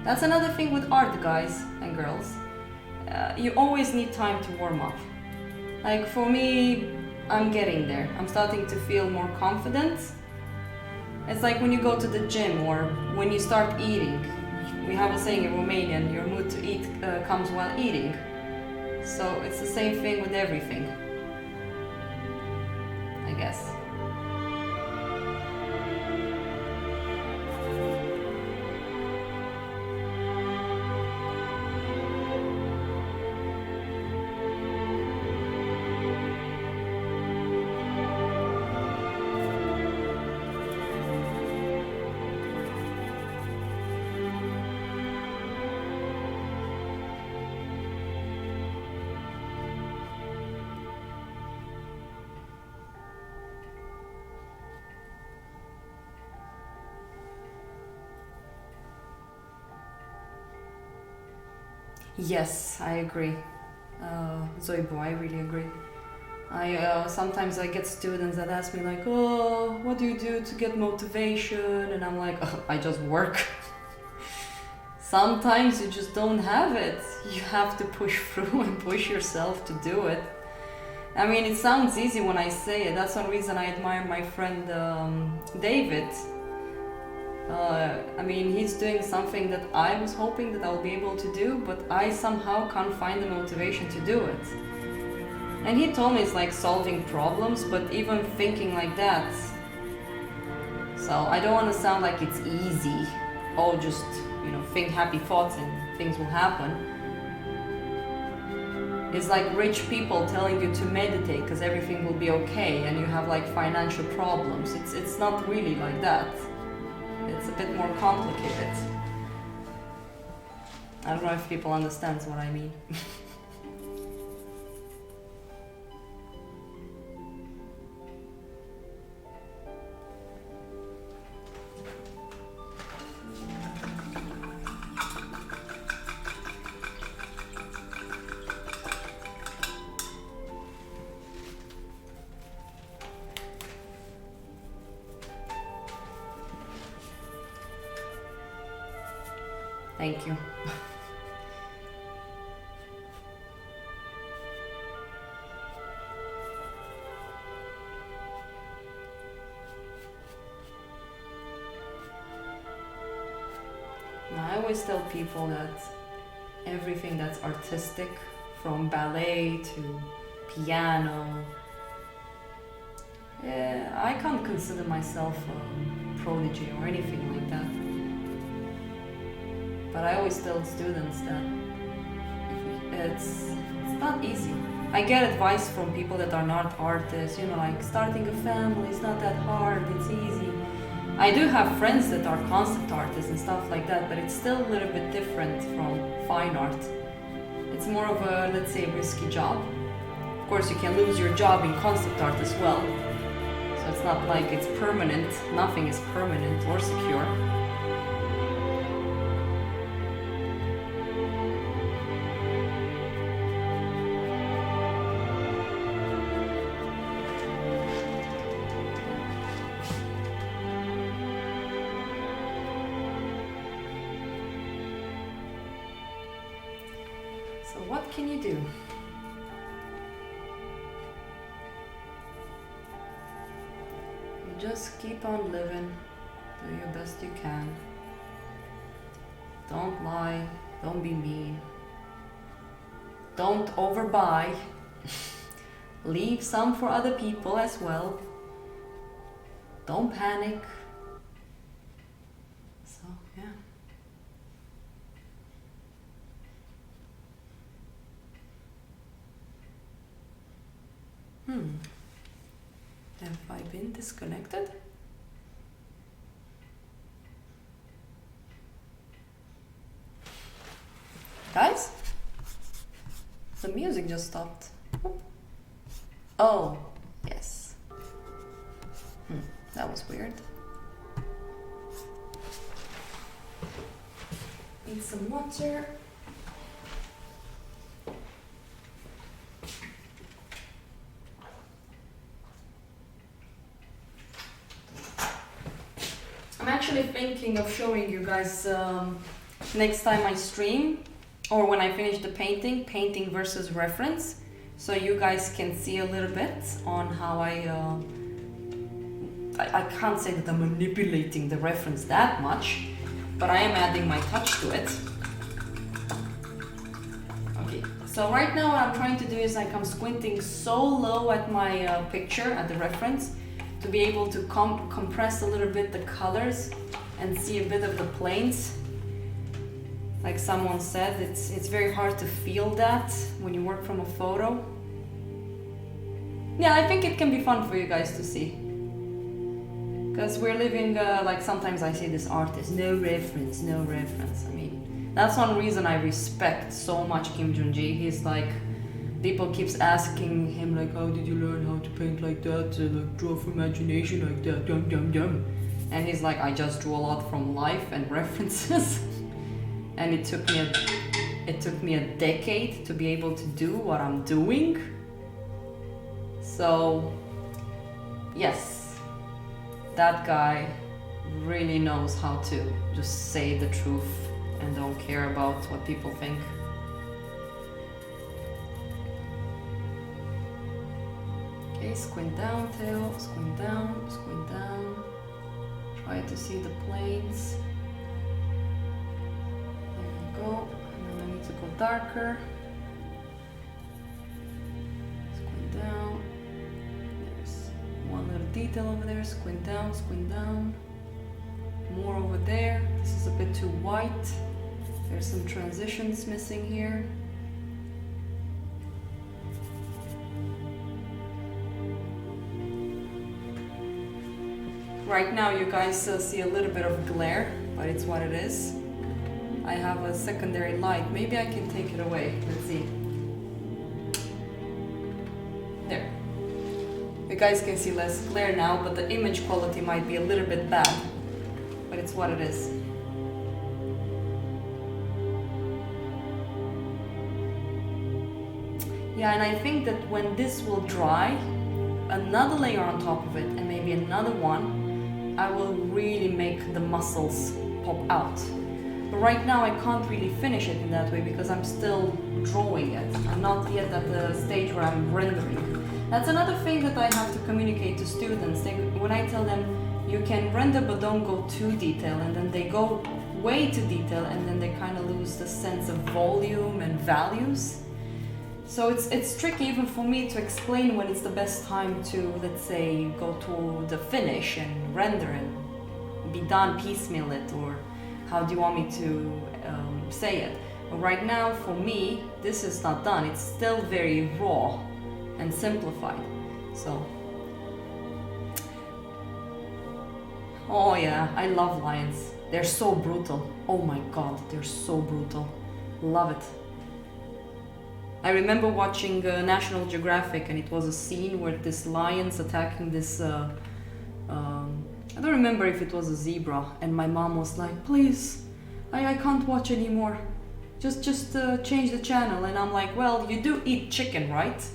That's another thing with art, guys and girls. You always need time to warm up. Like for me, I'm getting there. I'm starting to feel more confident. It's like when you go to the gym or when you start eating. We have a saying in Romanian, your mood to eat comes while eating. So it's the same thing with everything, I guess. Yes, I agree. Zoibo, I really agree. Sometimes I get students that ask me like, oh, what do you do to get motivation? And I'm like, oh, I just work. Sometimes you just don't have it. You have to push through and push yourself to do it. I mean, it sounds easy when I say it. That's one reason I admire my friend David. I mean, he's doing something that I was hoping that I'll be able to do, but I somehow can't find the motivation to do it. And he told me it's like solving problems, but even thinking like that. So I don't want to sound like it's easy. Oh, just, think happy thoughts and things will happen. It's like rich people telling you to meditate because everything will be okay and you have like financial problems. It's not really like that. It's a bit more complicated. I don't know if people understand what I mean. Thank you. I always tell people that everything that's artistic, from ballet to piano, I can't consider myself a prodigy or anything like that. But I always tell students that it's not easy. I get advice from people that are not artists, like starting a family is not that hard, it's easy. I do have friends that are concept artists and stuff like that, but it's still a little bit different from fine art. It's more of a, let's say, risky job. Of course, you can lose your job in concept art as well. So it's not like it's permanent. Nothing is permanent or secure. So what can you do? just keep on living. Do your best you can. Don't lie. Don't be mean. Don't overbuy. Leave some for other people as well. Don't panic. So, yeah. Have I been disconnected? Guys? The music just stopped. Oh, yes. That was weird. Need some water. I'm actually thinking of showing you guys next time I stream, or when I finish the painting versus reference, so you guys can see a little bit on how I can't say that I'm manipulating the reference that much, but I am adding my touch to it. Okay, so right now what I'm trying to do is like I'm squinting so low at my picture, at the reference, to be able to compress a little bit the colors and see a bit of the planes. Like someone said, it's very hard to feel that when you work from a photo. Yeah, I think it can be fun for you guys to see. Because we're living, like sometimes I say this artist, no reference, no reference. I mean, that's one reason I respect so much Kim Jun-ji. He's like, people keeps asking him like, how did you learn how to paint like that? Like draw from imagination like that, dum dum dum. And he's like, I just drew a lot from life and references. And it took me a decade to be able to do what I'm doing. So, yes, that guy really knows how to just say the truth and don't care about what people think. Okay, squint down, tail, squint down, squint down. Try to see the planes. There you go. And then I need to go darker. Squint down. There's one little detail over there. Squint down, squint down. More over there. This is a bit too white. There's some transitions missing here. Right now you guys see a little bit of glare, but it's what it is. I have a secondary light. Maybe I can take it away. Let's see. There. You guys can see less glare now, but the image quality might be a little bit bad. But it's what it is. Yeah, and I think that when this will dry, another layer on top of it, and maybe another one, I will really make the muscles pop out. But right now I can't really finish it in that way because I'm still drawing it. I'm not yet at the stage where I'm rendering. That's another thing that I have to communicate to students. When I tell them you can render but don't go too detailed, and then they go way too detailed and then they kind of lose the sense of volume and values. So it's tricky even for me to explain when it's the best time to, let's say, go to the finish and render and be done, piecemeal it, or how do you want me to say it. But right now, for me, this is not done. It's still very raw and simplified. So, oh yeah, I love lions. They're so brutal. Oh my god, they're so brutal. Love it. I remember watching National Geographic, and it was a scene where this lion's attacking this, I don't remember if it was a zebra, and my mom was like, please, I can't watch anymore. Just change the channel. And I'm like, well, you do eat chicken, right?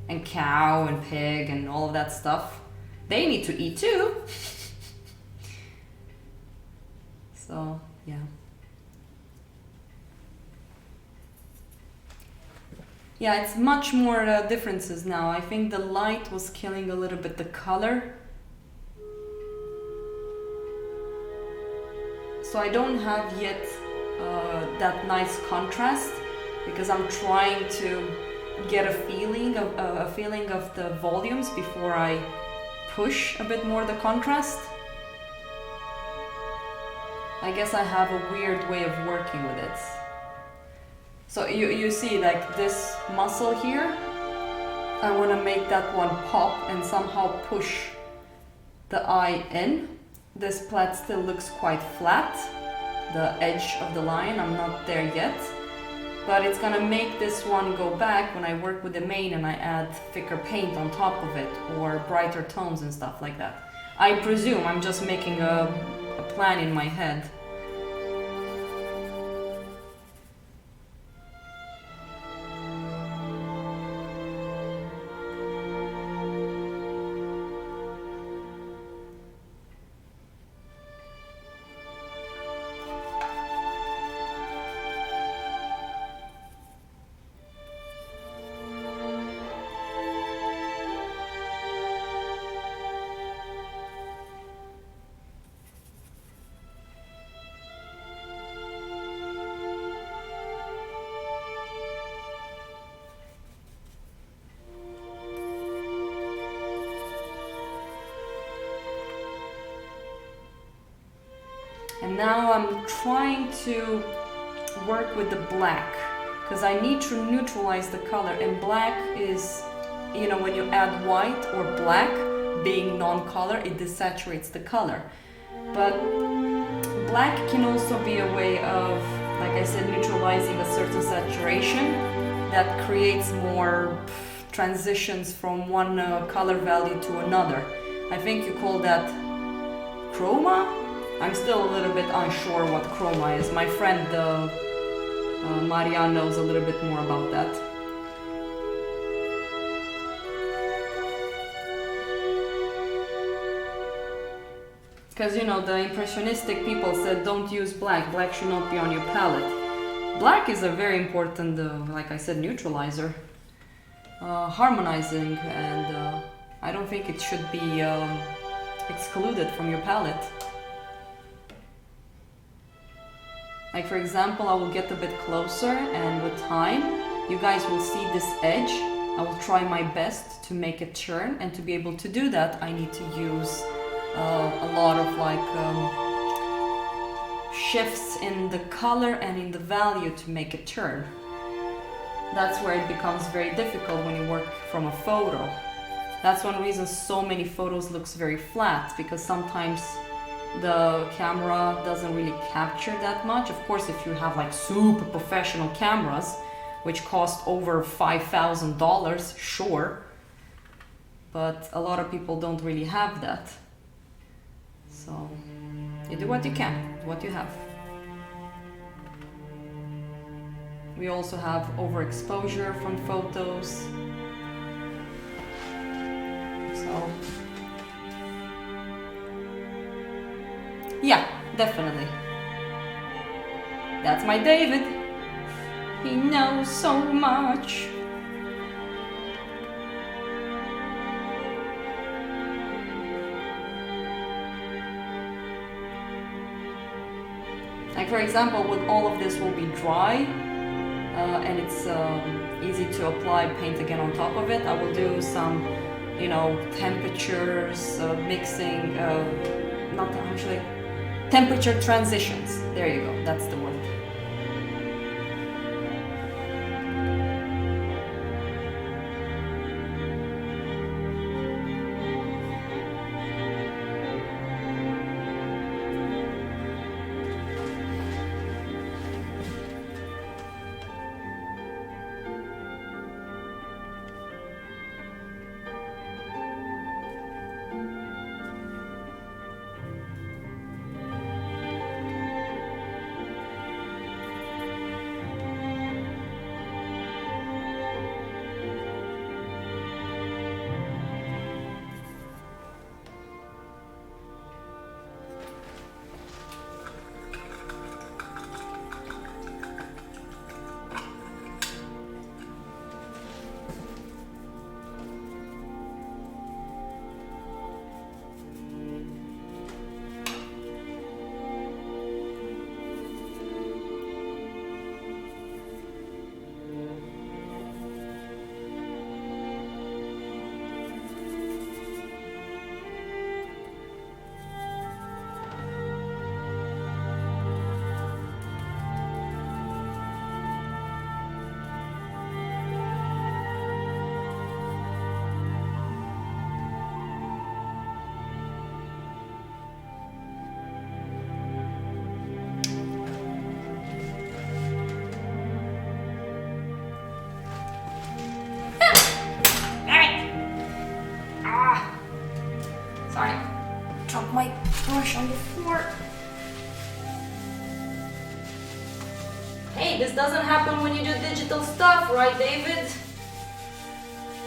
And cow and pig and all of that stuff. They need to eat too. So, yeah. Yeah, it's much more differences now. I think the light was killing a little bit the color. So I don't have yet that nice contrast, because I'm trying to get a feeling of the volumes before I push a bit more the contrast. I guess I have a weird way of working with it. So you see, like this muscle here, I want to make that one pop and somehow push the eye in. This plait still looks quite flat, the edge of the line, I'm not there yet. But it's gonna make this one go back when I work with the mane and I add thicker paint on top of it, or brighter tones and stuff like that. I presume, I'm just making a plan in my head. And now I'm trying to work with the black, because I need to neutralize the color, and black is, you know, when you add white or black, being non-color, it desaturates the color. But black can also be a way of, like I said, neutralizing a certain saturation that creates more transitions from one color value to another. I think you call that chroma? I'm still a little bit unsure what chroma is. My friend Maria knows a little bit more about that. Because, you know, the impressionistic people said don't use black. Black should not be on your palette. Black is a very important, like I said, neutralizer. Harmonizing, and I don't think it should be excluded from your palette. Like, for example, I will get a bit closer, and with time, you guys will see this edge. I will try my best to make it turn, and to be able to do that, I need to use a lot of shifts in the color and in the value to make it turn. That's where it becomes very difficult when you work from a photo. That's one reason so many photos looks very flat, because sometimes the camera doesn't really capture that much. Of course, if you have like super professional cameras, which cost over $5,000, sure. But a lot of people don't really have that. So you do what you can, what you have. We also have overexposure from photos. So yeah, definitely. That's my David. He knows so much. Like, for example, when all of this will be dry, and it's easy to apply paint again on top of it, I will do some, you know, temperatures, mixing, not actually, temperature transitions. There you go, that's the word. Sorry, drop my brush on the floor. Hey, this doesn't happen when you do digital stuff, right, David?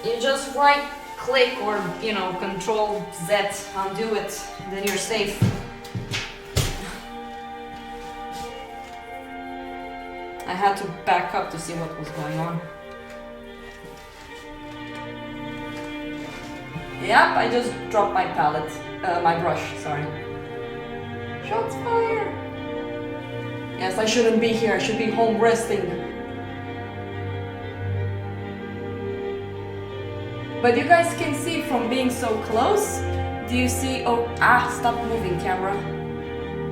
You just right click or, you know, Control Z, undo it, then you're safe. I had to back up to see what was going on. Yep, I just dropped my palette, my brush, sorry. Shots fired! Yes, I shouldn't be here, I should be home resting. But you guys can see from being so close, do you see, stop moving camera.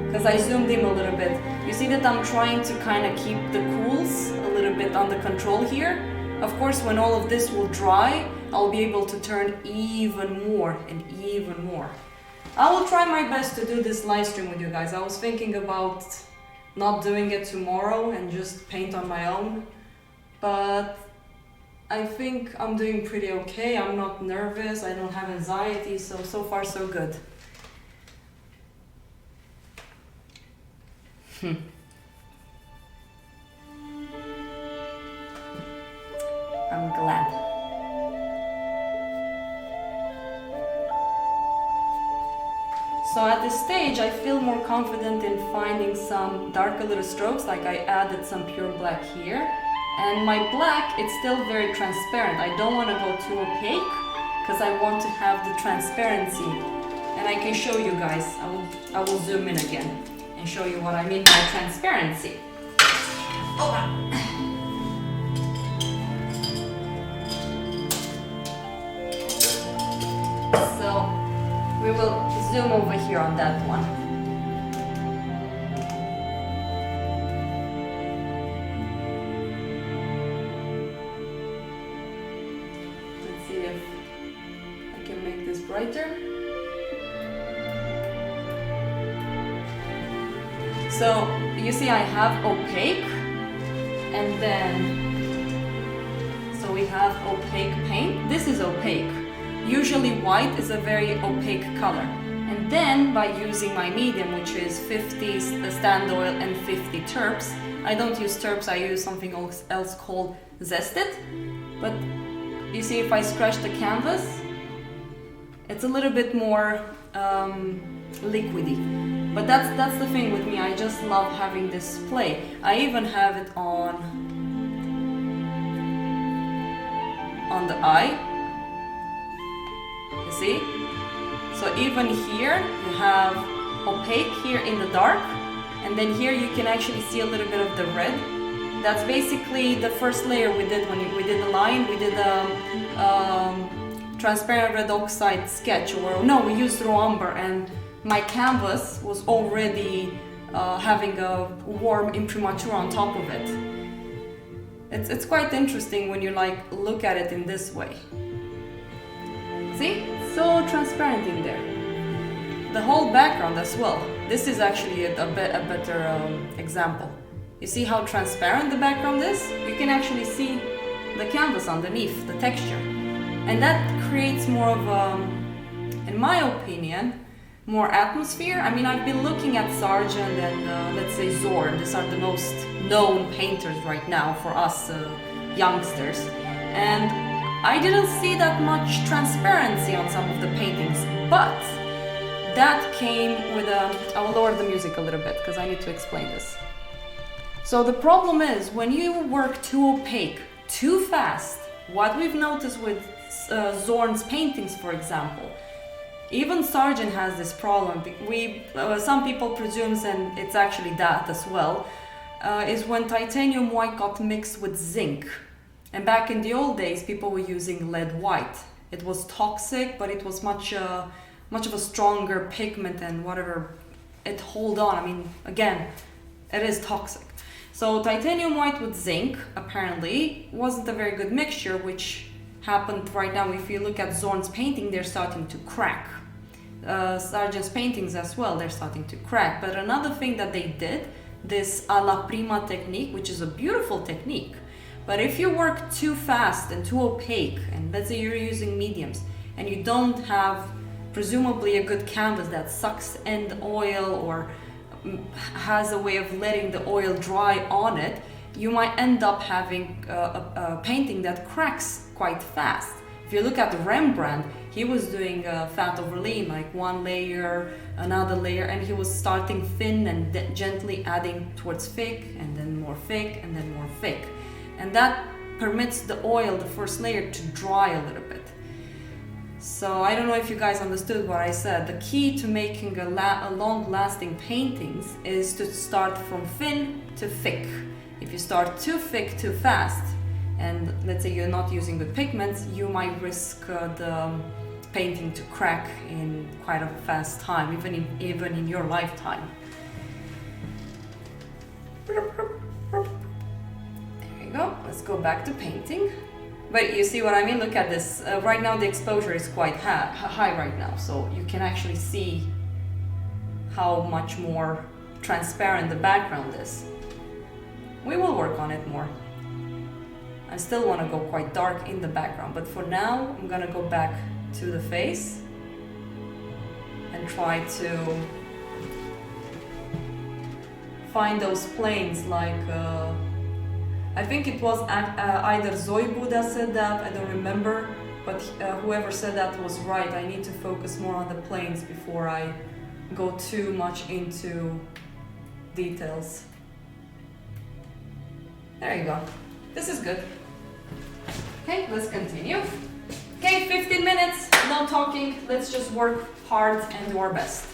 Because I zoomed in a little bit. You see that I'm trying to kind of keep the cools a little bit under control here. Of course, when all of this will dry, I'll be able to turn even more and even more. I will try my best to do this live stream with you guys. I was thinking about not doing it tomorrow and just paint on my own, but I think I'm doing pretty okay. I'm not nervous, I don't have anxiety, so far so good. I'm glad. So at this stage, I feel more confident in finding some darker little strokes, like I added some pure black here. And my black, it's still very transparent. I don't want to go too opaque, because I want to have the transparency. And I can show you guys, I will zoom in again and show you what I mean by transparency. So we will zoom over here on that one. Let's see if I can make this brighter. So you see I have opaque, and then so we have opaque paint. This is opaque. Usually white is a very opaque color. And then by using my medium, which is 50 stand oil and 50 terps, I don't use terps, I use something else called zested. But you see if I scratch the canvas, it's a little bit more liquidy. But that's the thing with me, I just love having this play. I even have it on the eye. You see? So even here you have opaque here in the dark, and then here you can actually see a little bit of the red. That's basically the first layer we did when we did the line. We did a transparent red oxide sketch, or no, we used raw umber, and my canvas was already having a warm imprimatur on top of it. It's quite interesting when you like look at it in this way. See? So transparent in there. The whole background as well. This is actually a better example. You see how transparent the background is? You can actually see the canvas underneath, the texture. And that creates more of a, in my opinion, more atmosphere. I mean, I've been looking at Sargent and let's say Zorn. These are the most known painters right now for us youngsters. And I didn't see that much transparency on some of the paintings, but that came with I will lower the music a little bit because I need to explain this. So the problem is when you work too opaque, too fast, what we've noticed with Zorn's paintings, for example, even Sargent has this problem. Some people presume, and it's actually that as well, is when titanium white got mixed with zinc. And back in the old days, people were using lead white. It was toxic, but it was much of a stronger pigment and whatever it hold on. I mean, again, it is toxic. So titanium white with zinc apparently wasn't a very good mixture, which happened right now. If you look at Zorn's painting, they're starting to crack. Sargent's paintings as well, they're starting to crack. But another thing that they did, this a la prima technique, which is a beautiful technique. But if you work too fast and too opaque, and let's say you're using mediums, and you don't have presumably a good canvas that sucks in the oil or has a way of letting the oil dry on it, you might end up having a painting that cracks quite fast. If you look at Rembrandt, he was doing fat over lean, like one layer, another layer, and he was starting thin and gently adding towards thick, and then more thick, and then more thick. And that permits the oil, the first layer, to dry a little bit. So I don't know if you guys understood what I said. The key to making a long-lasting paintings is to start from thin to thick. If you start too thick too fast, and let's say you're not using good pigments, you might risk the painting to crack in quite a fast time, even in your lifetime. There you go. Let's go back to painting. But you see what I mean? Look at this. Right now the exposure is quite high right now, so you can actually see how much more transparent the background is. We will work on it more. I still want to go quite dark in the background, but for now I'm gonna go back to the face and try to find those planes, like I think it was either Zoe Buddha said that, I don't remember, but whoever said that was right. I need to focus more on the planes before I go too much into details. There you go. This is good. Okay, let's continue. Okay, 15 minutes, no talking. Let's just work hard and do our best.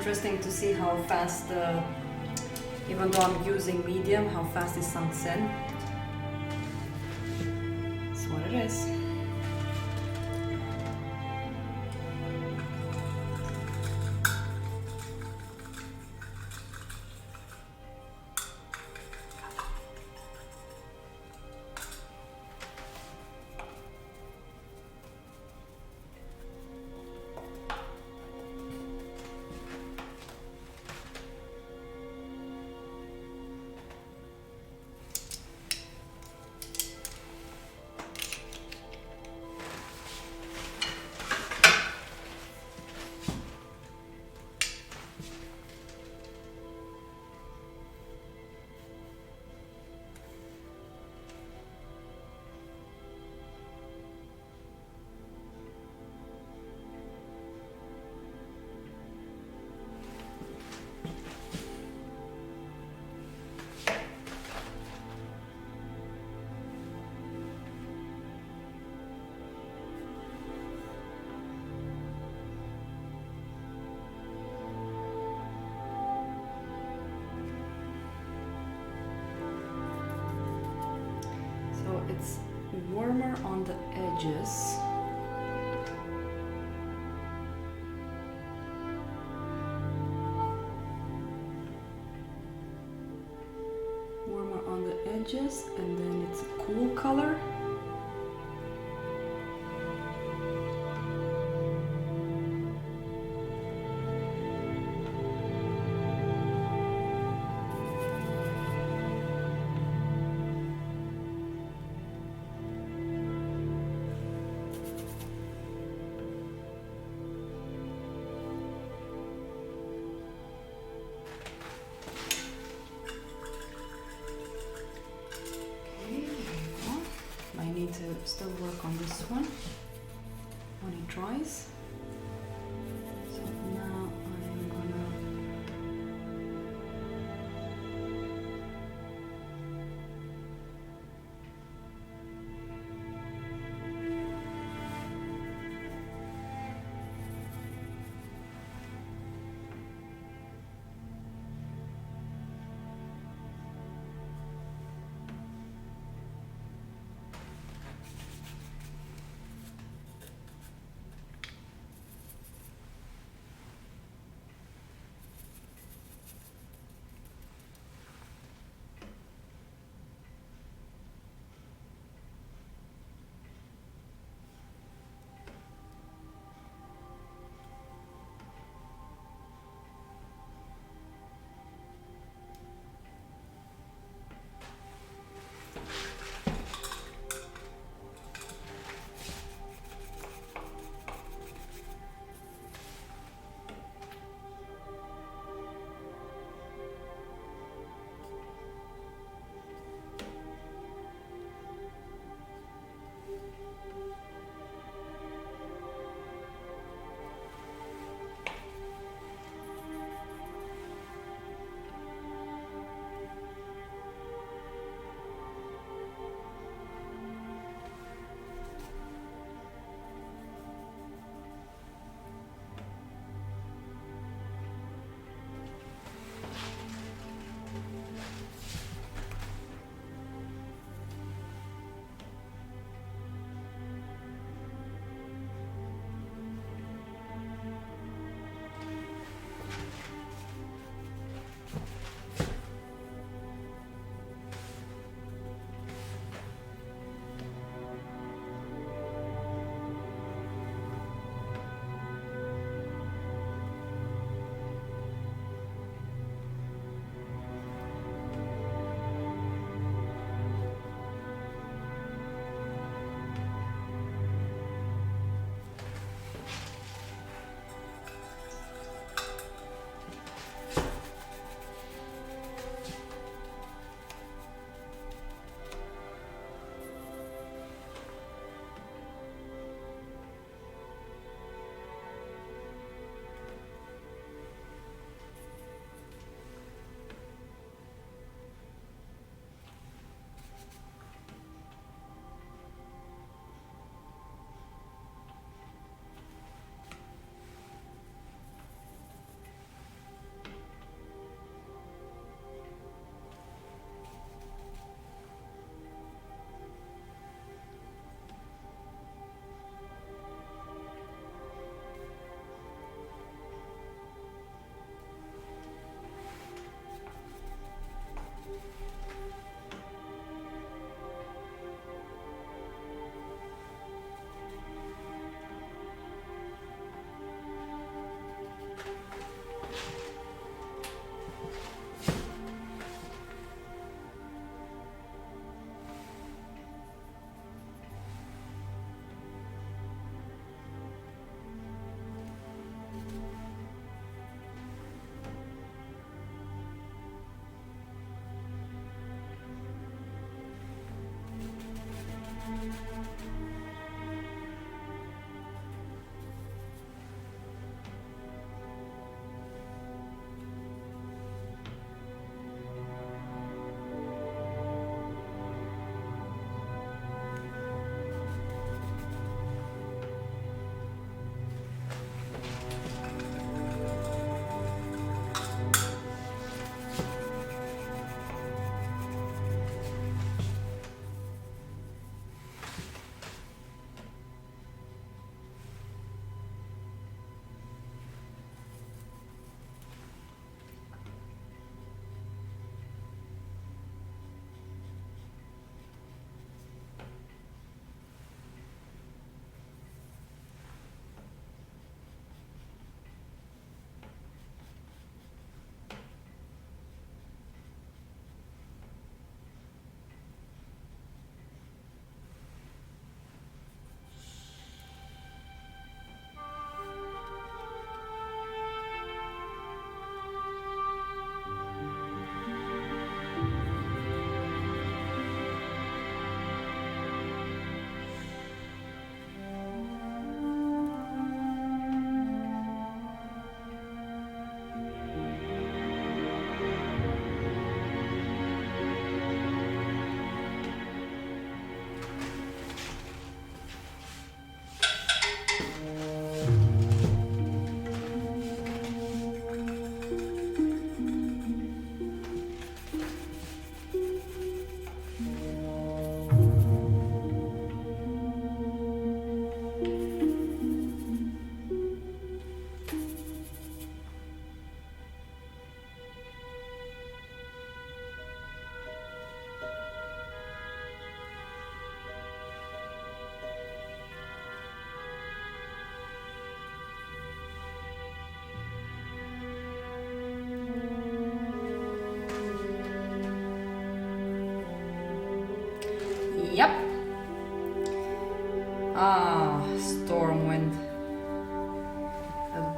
interesting to see how fast, even though I'm using medium, how fast it sunks in. That's what it is. It's warmer on the edges. Warmer on the edges, and then it's a cool color. To still work on this one when it dries. So now I'm gonna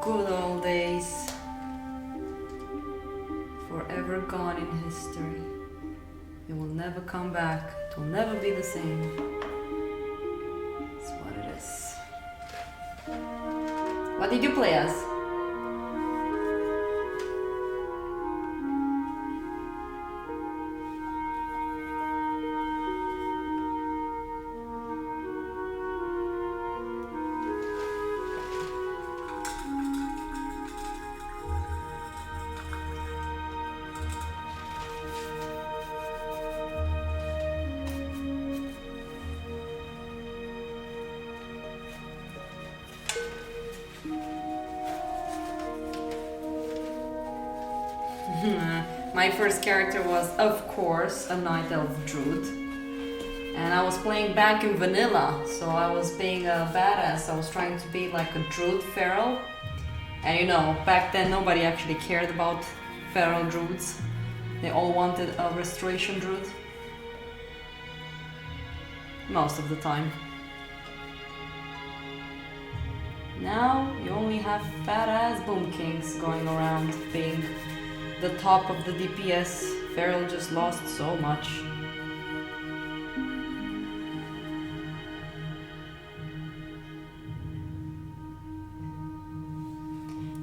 good old days. Forever gone in history. It will never come back. It will never be the same. It's what it is. What did you play as? My first character was, of course, a Night Elf Druid. And I was playing back in vanilla, so I was being a badass. I was trying to be like a Druid feral. And you know, back then nobody actually cared about feral Druids. They all wanted a Restoration Druid. Most of the time. Now you only have badass Boom Kings going around being the top of the DPS. Feral just lost so much.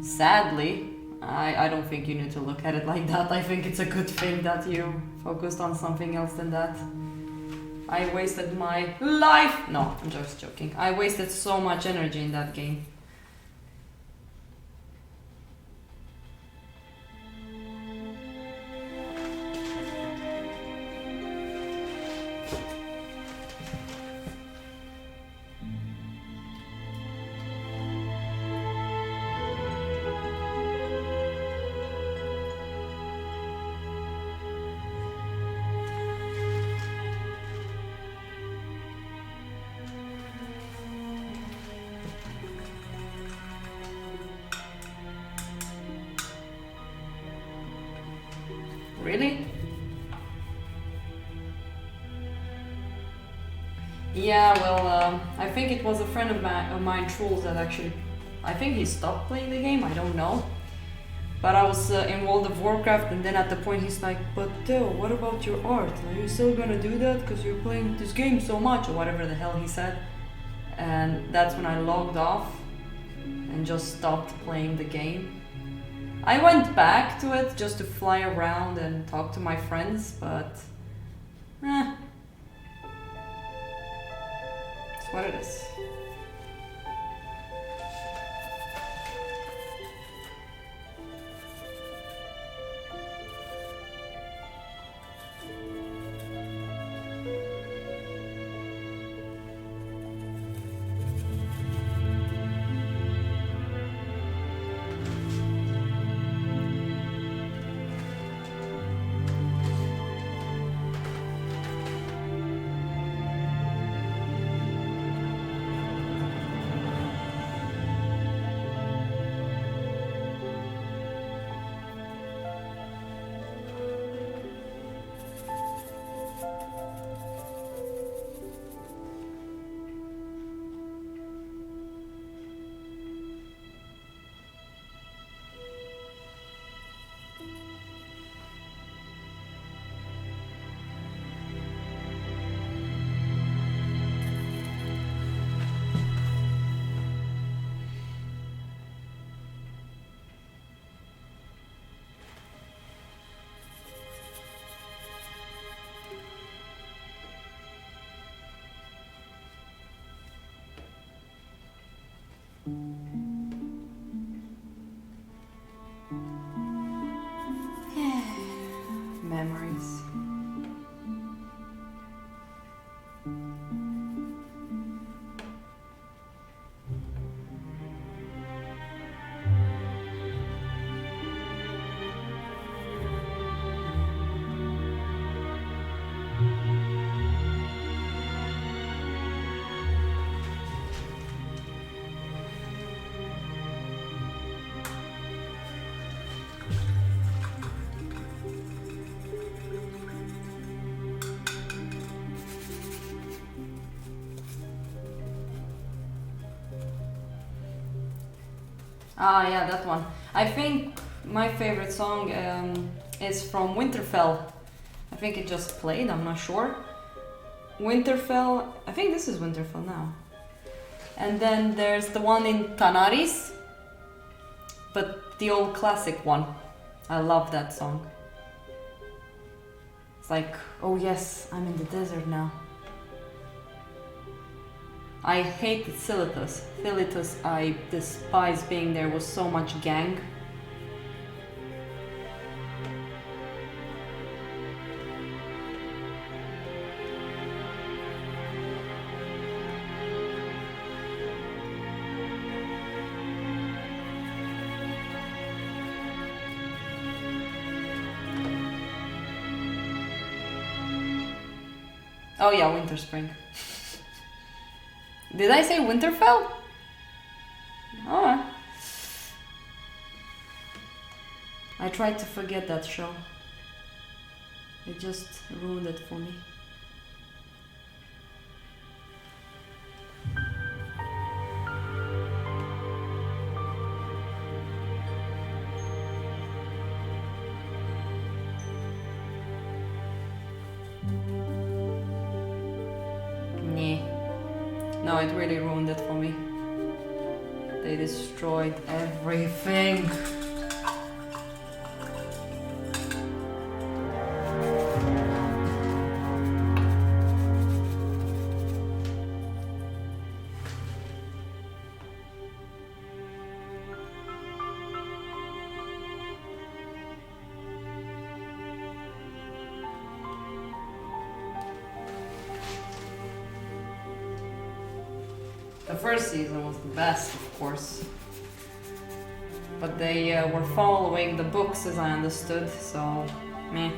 Sadly, I don't think you need to look at it like that. I think it's a good thing that you focused on something else than that. I wasted my life! No, I'm just joking. I wasted so much energy in that game. Really? Yeah, well, I think it was a friend of mine, Trolls, that actually... I think he stopped playing the game, I don't know. But I was in World of Warcraft, and then at the point he's like, but Theo, what about your art? Are you still gonna do that because you're playing this game so much? Or whatever the hell he said. And that's when I logged off and just stopped playing the game. I went back to it just to fly around and talk to my friends, but it's what it is. Memories. Ah, yeah, that one. I think my favorite song is from Winterfell. I think it just played, I'm not sure. Winterfell, I think this is Winterfell now. And then there's the one in Tanaris, but the old classic one. I love that song. It's like, oh yes, I'm in the desert now. I hated Philetus. Philetus, I despise being there, was so much gang. Oh yeah, Winter Spring. Did I say Winterfell? Oh. I tried to forget that show. It just ruined it for me. No, it really ruined it for me. They destroyed everything. The first season was the best, of course. But they were following the books as I understood, so meh.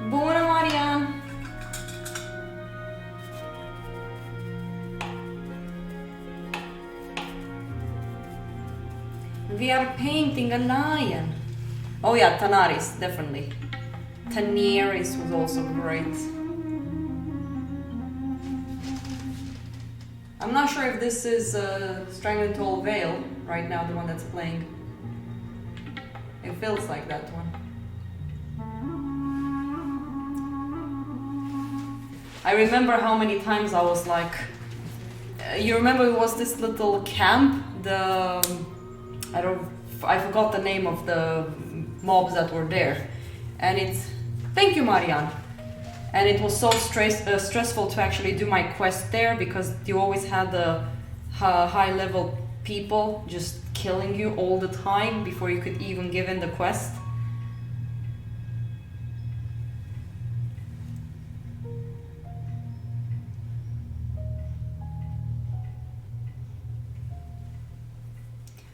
Buona Marianne! We are painting a lion. Oh yeah, Tanaris, definitely. Tanaris was also great. I'm not sure if this is Strangling Tall Veil right now, the one that's playing. It feels like that one. I remember how many times I was like, you remember it was this little camp, I forgot the name of the mobs that were there, and thank you Marianne, and it was so stressful to actually do my quest there because you always had the high level people just killing you all the time before you could even give in the quest.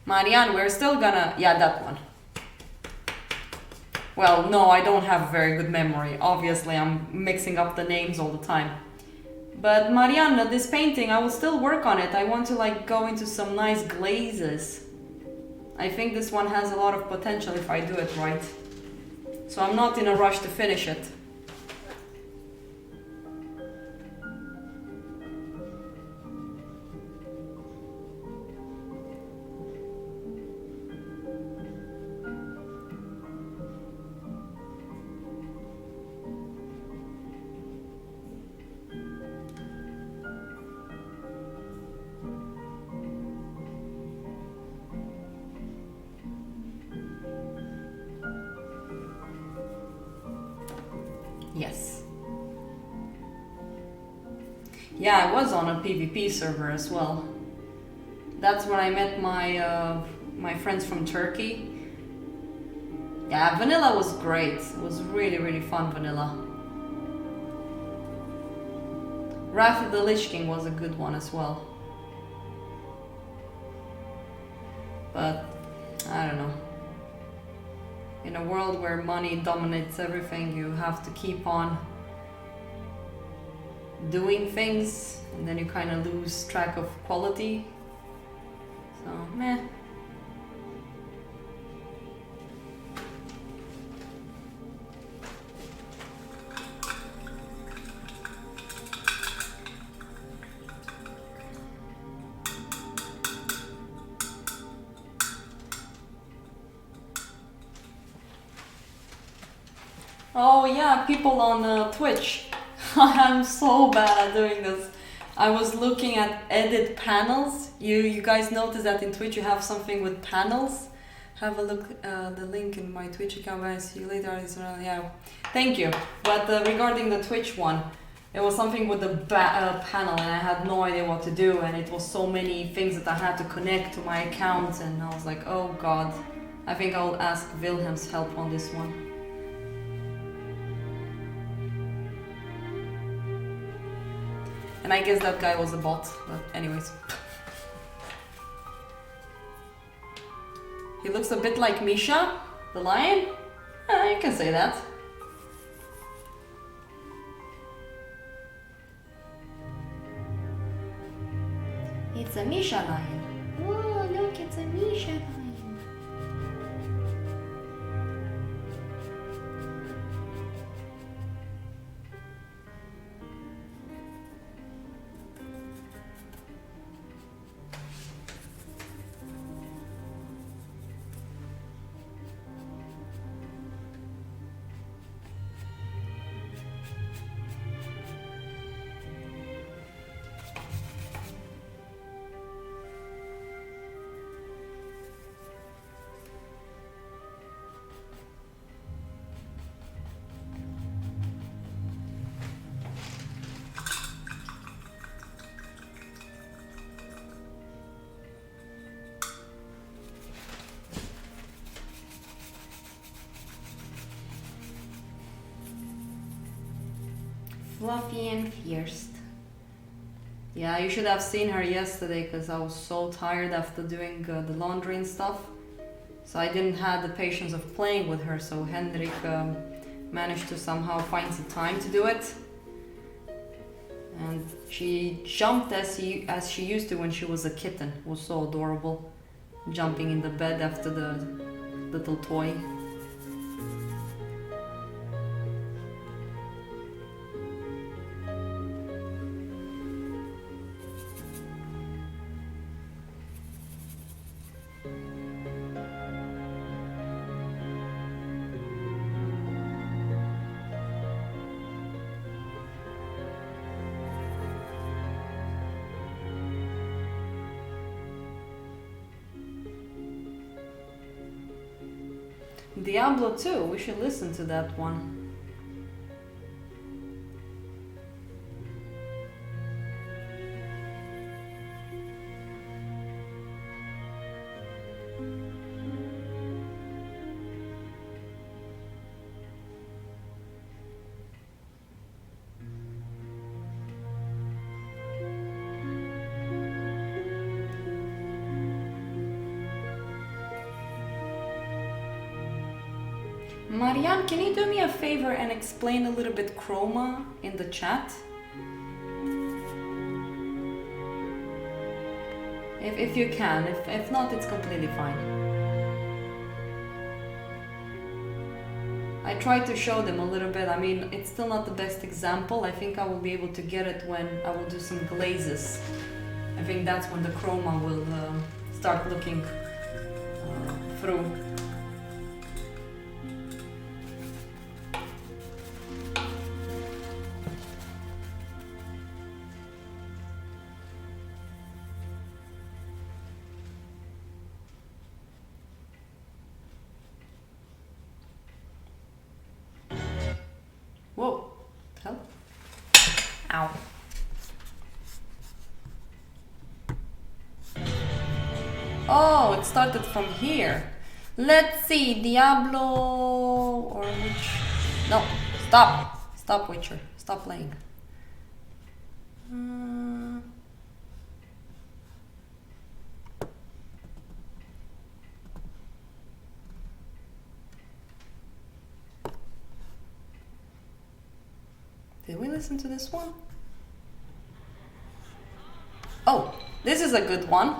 Marianne, we're still gonna... Yeah, that one. Well, no, I don't have very good memory. Obviously, I'm mixing up the names all the time. But Marianne, this painting, I will still work on it. I want to like go into some nice glazes. I think this one has a lot of potential if I do it right. So I'm not in a rush to finish it. Yes. Yeah, I was on a PvP server as well. That's when I met my friends from Turkey. Yeah, vanilla was great. It was really, really fun vanilla. Wrath of the Lich King was a good one as well. But, I don't know. In a world where money dominates everything, you have to keep on doing things, and then you kind of lose track of quality. So, meh. Oh yeah, people on Twitch. I'm so bad at doing this. I was looking at edit panels. You guys notice that in Twitch you have something with panels? Have a look, the link in my Twitch account, guys. See you later. Yeah, thank you. But regarding the Twitch one, it was something with the panel, and I had no idea what to do, and it was so many things that I had to connect to my account, and I was like, oh god. I think I'll ask Wilhelm's help on this one. And I guess that guy was a bot, but anyways. He looks a bit like Misha, the lion? You can say that. It's a Misha lion. Oh, look, it's a Misha lion. Fluffy and fierce. Yeah, you should have seen her yesterday because I was so tired after doing the laundry and stuff. So I didn't have the patience of playing with her, so Henrik managed to somehow find the time to do it. And she jumped as she used to when she was a kitten. It was so adorable. Jumping in the bed after the little toy. Diablo 2, we should listen to that one. Marianne, can you do me a favor and explain a little bit chroma in the chat? If you can, if not, it's completely fine. I tried to show them a little bit. I mean, it's still not the best example. I think I will be able to get it when I will do some glazes. I think that's when the chroma will start looking through. Whoa. it started from here. Let's see, Diablo or which? No, stop. Stop, Witcher. Stop playing. Did we listen to this one? Oh, this is a good one.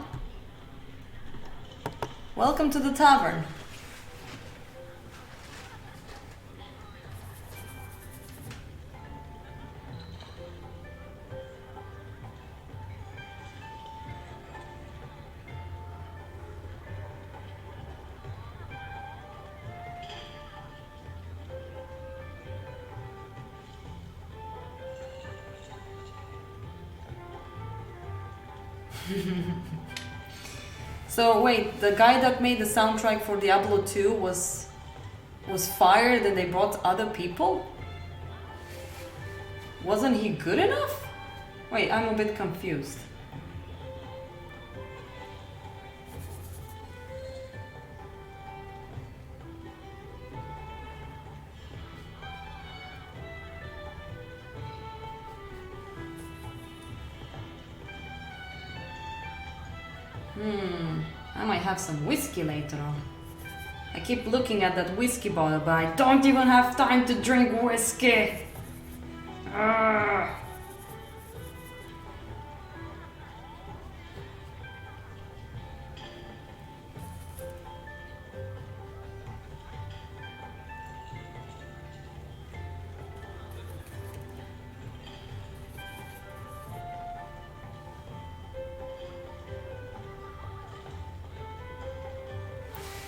Welcome to the tavern. So wait, the guy that made the soundtrack for Diablo 2 was fired and they brought other people? Wasn't he good enough? Wait, I'm a bit confused. I might have some whiskey later on. I keep looking at that whiskey bottle, but I don't even have time to drink whiskey. Ugh.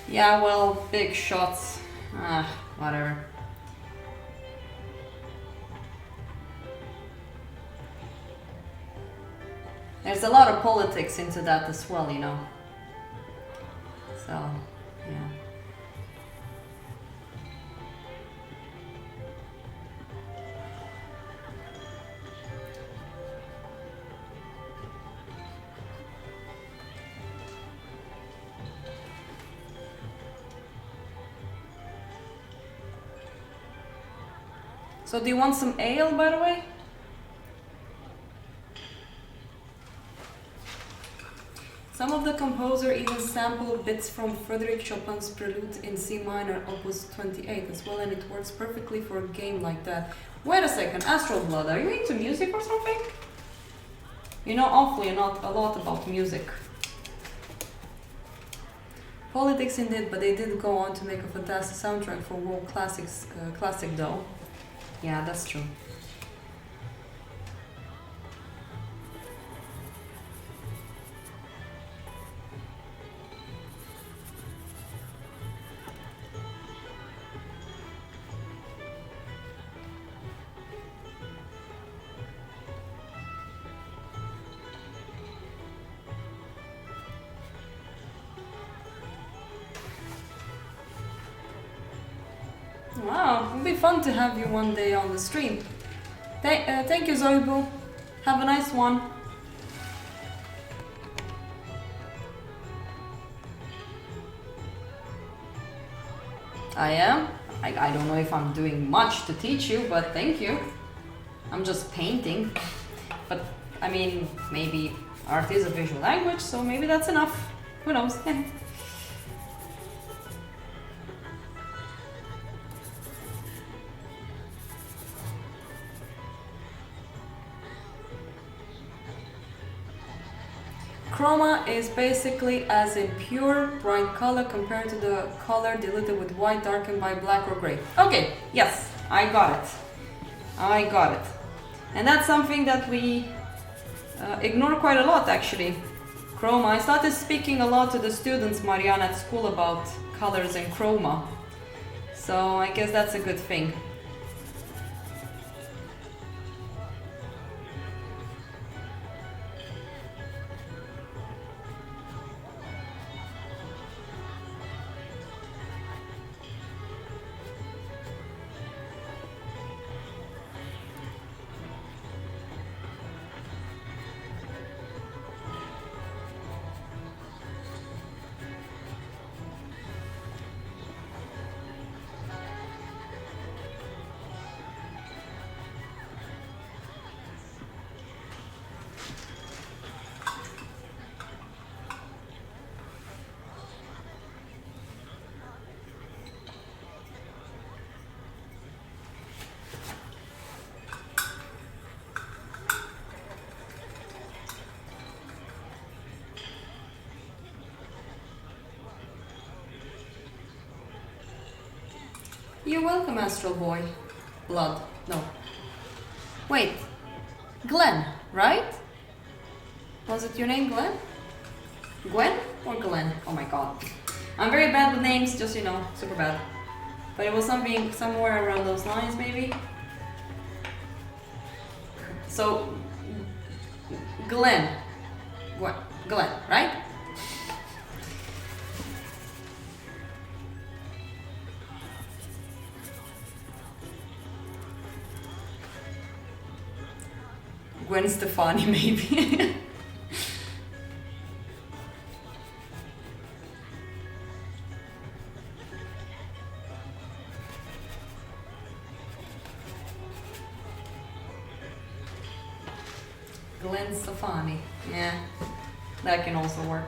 Yeah, well, big shots. Whatever. There's a lot of politics into that as well, you know. So, yeah. So do you want some ale, by the way? Some of the composer even sampled bits from Frédéric Chopin's Prelude in C minor, Opus 28 as well, and it works perfectly for a game like that. Wait a second, Astral Blood, are you into music or something? You know awfully not a lot about music. Politics indeed, but they did go on to make a fantastic soundtrack for world classics, classic though. Yeah, that's true. Wow, it would be fun to have you one day on the stream. Thank you, Zoibu. Have a nice one. I am. I don't know if I'm doing much to teach you, but thank you. I'm just painting. But, I mean, maybe art is a visual language, so maybe that's enough. Who knows? Chroma is basically as in pure bright color compared to the color diluted with white darkened by black or gray. Okay, yes, I got it. I got it. And that's something that we ignore quite a lot actually. Chroma. I started speaking a lot to the students, Marianne, at school about colors and chroma. So I guess that's a good thing. You're welcome, Astral Boy. Blood. No. Wait. Glenn, right? Was it your name, Glenn? Gwen or Glenn? Oh my god. I'm very bad with names, just super bad. But it was something somewhere around those lines, maybe. So, Glenn. Glenn, right? Gwen Stefani, maybe. Gwen Stefani. Yeah, that can also work.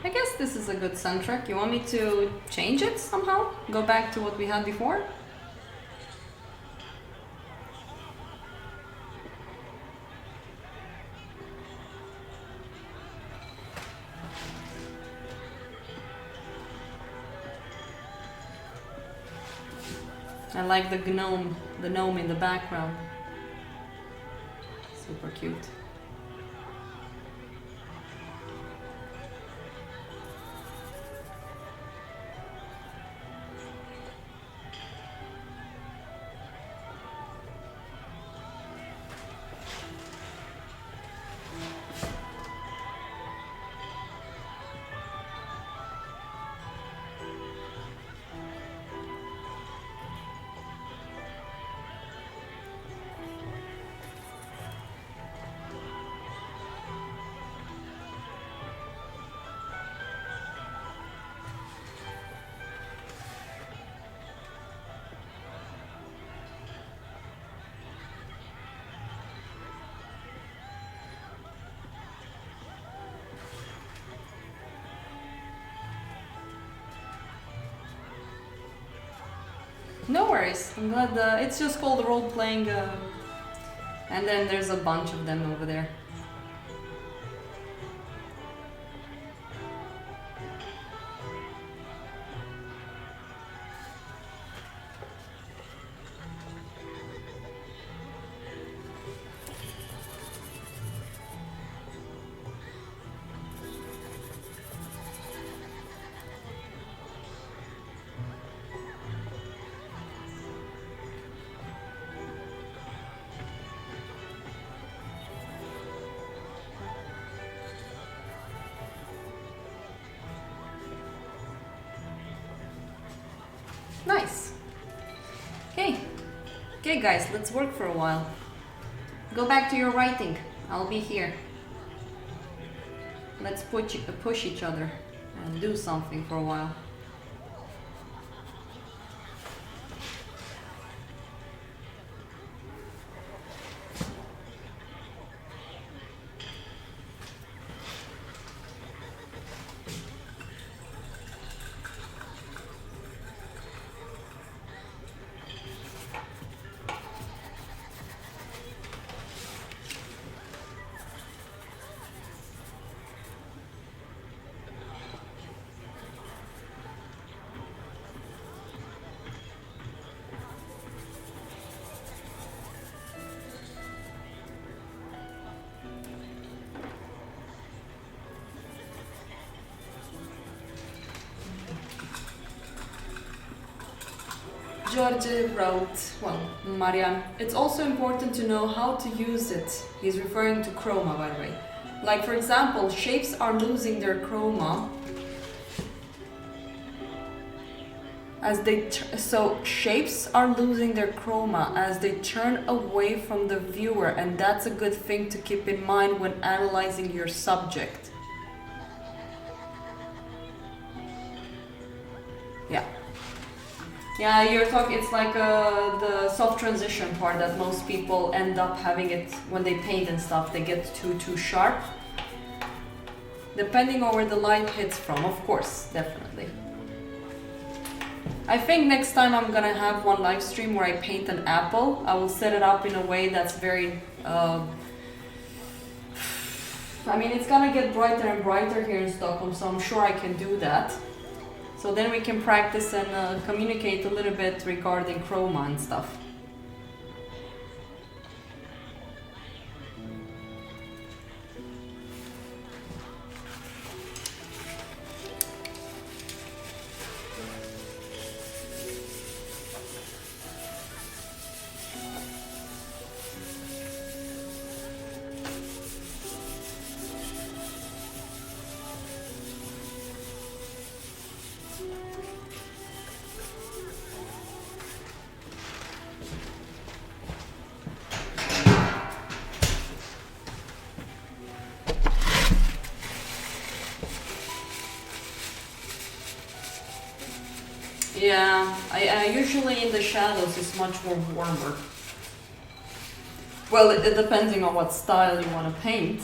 I guess this is a good soundtrack. You want me to change it somehow? Go back to what we had before? I like the gnome in the background. Super cute. No worries. I'm glad it's just called role-playing, and then there's a bunch of them over there. Nice. Okay guys, let's work for a while. Go back to your writing. I'll be here. Let's push each other and do something for a while. George wrote, well, Marian, it's also important to know how to use it. He's referring to chroma, by the way. Like, for example, shapes are losing their chroma as they shapes are losing their chroma as they turn away from the viewer, and that's a good thing to keep in mind when analyzing your subject. Yeah, you're talking, it's like the soft transition part that most people end up having it when they paint and stuff. They get too sharp. Depending on where the light hits from, of course, definitely. I think next time I'm gonna have one live stream where I paint an apple. I will set it up in a way that's very... I mean, it's gonna get brighter and brighter here in Stockholm, so I'm sure I can do that. So then we can practice and communicate a little bit regarding chroma and stuff. Yeah, I usually in the shadows it's much more warmer. Well, it depending on what style you want to paint.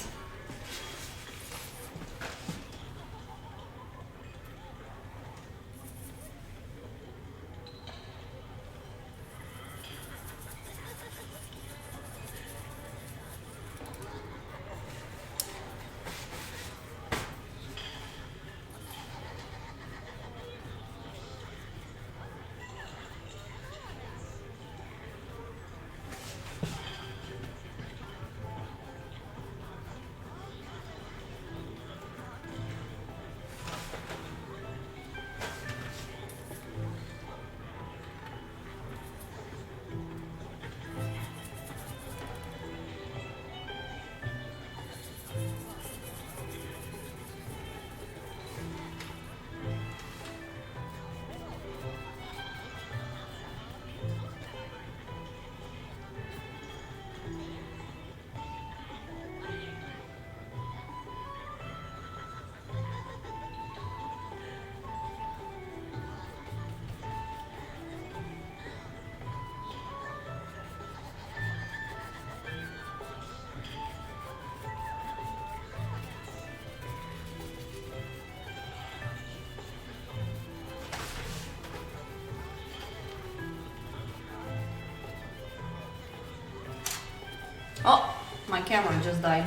Oh, my camera just died.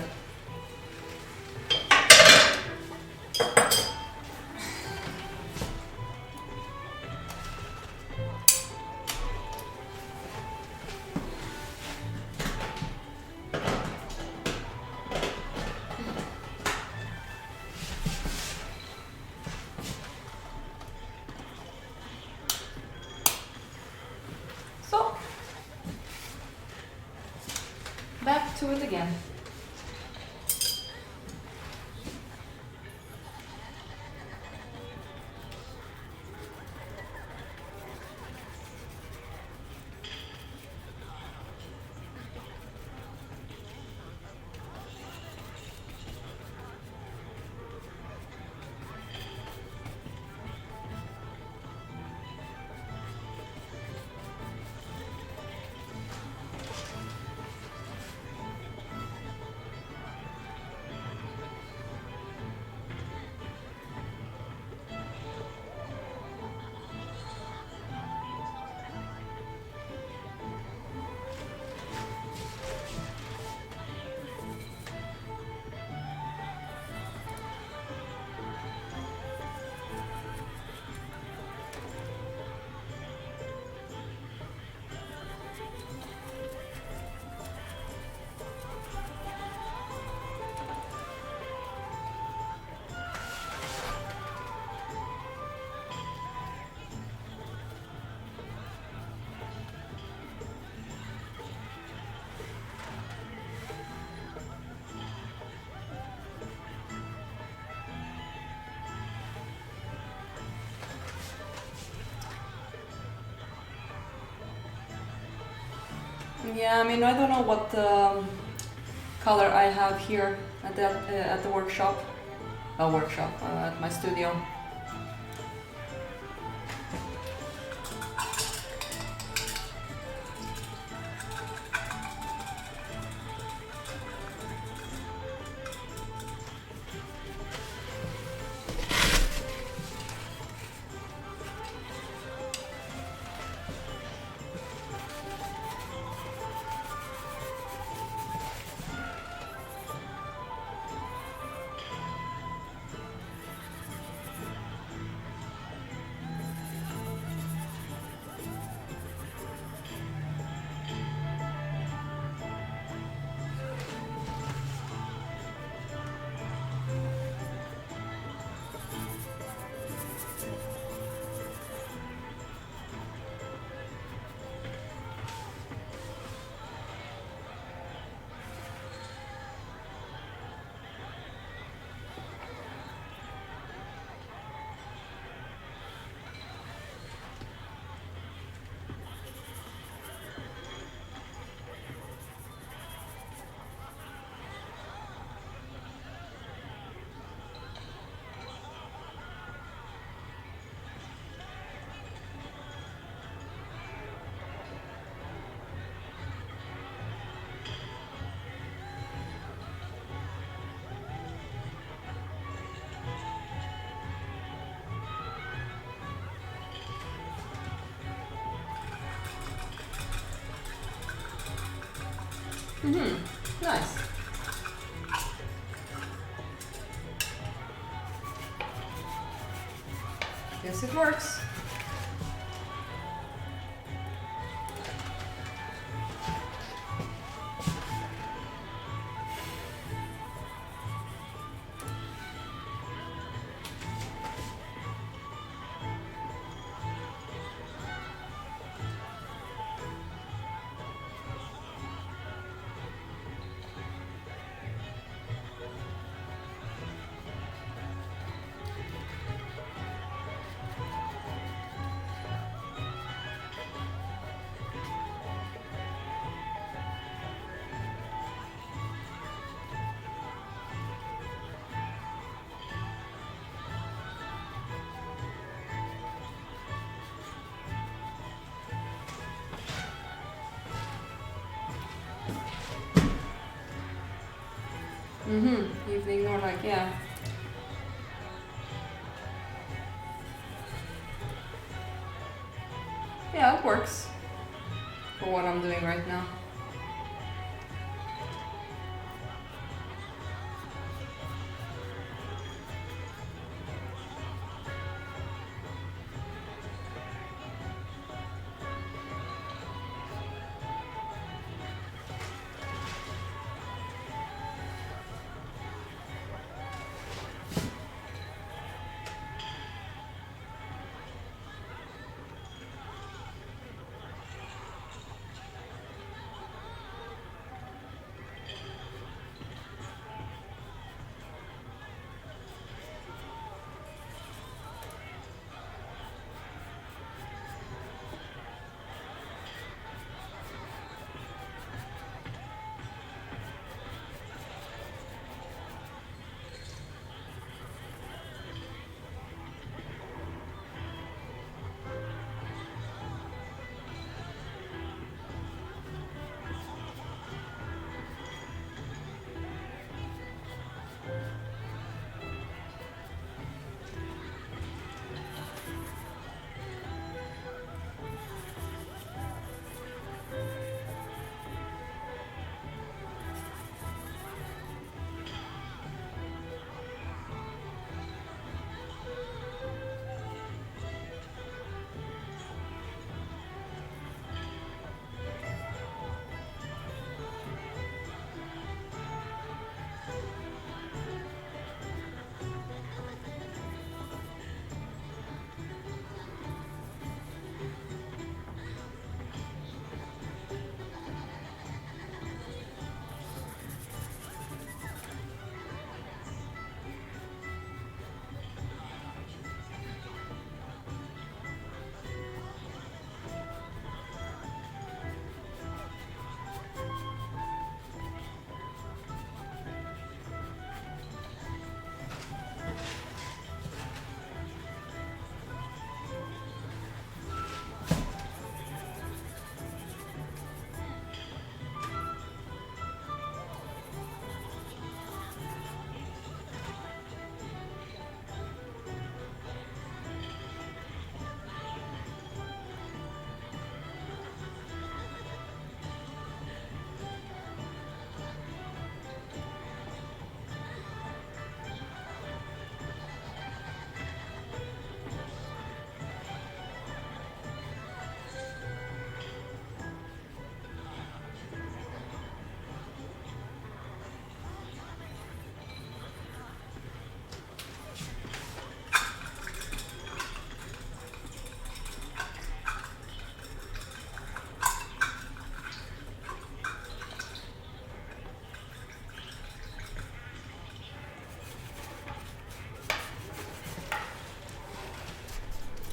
So, back to it again. Yeah, I mean, I don't know what color I have here at the workshop. At my studio. Nice. Guess it works. Evening or like, yeah. Yeah, it works for what I'm doing right now.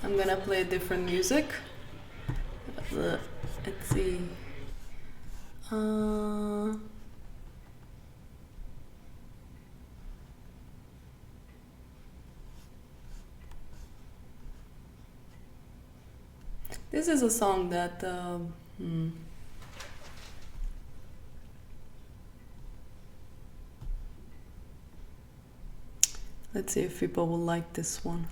I'm gonna play different music. Let's see. This is a song that let's see if people will like this one.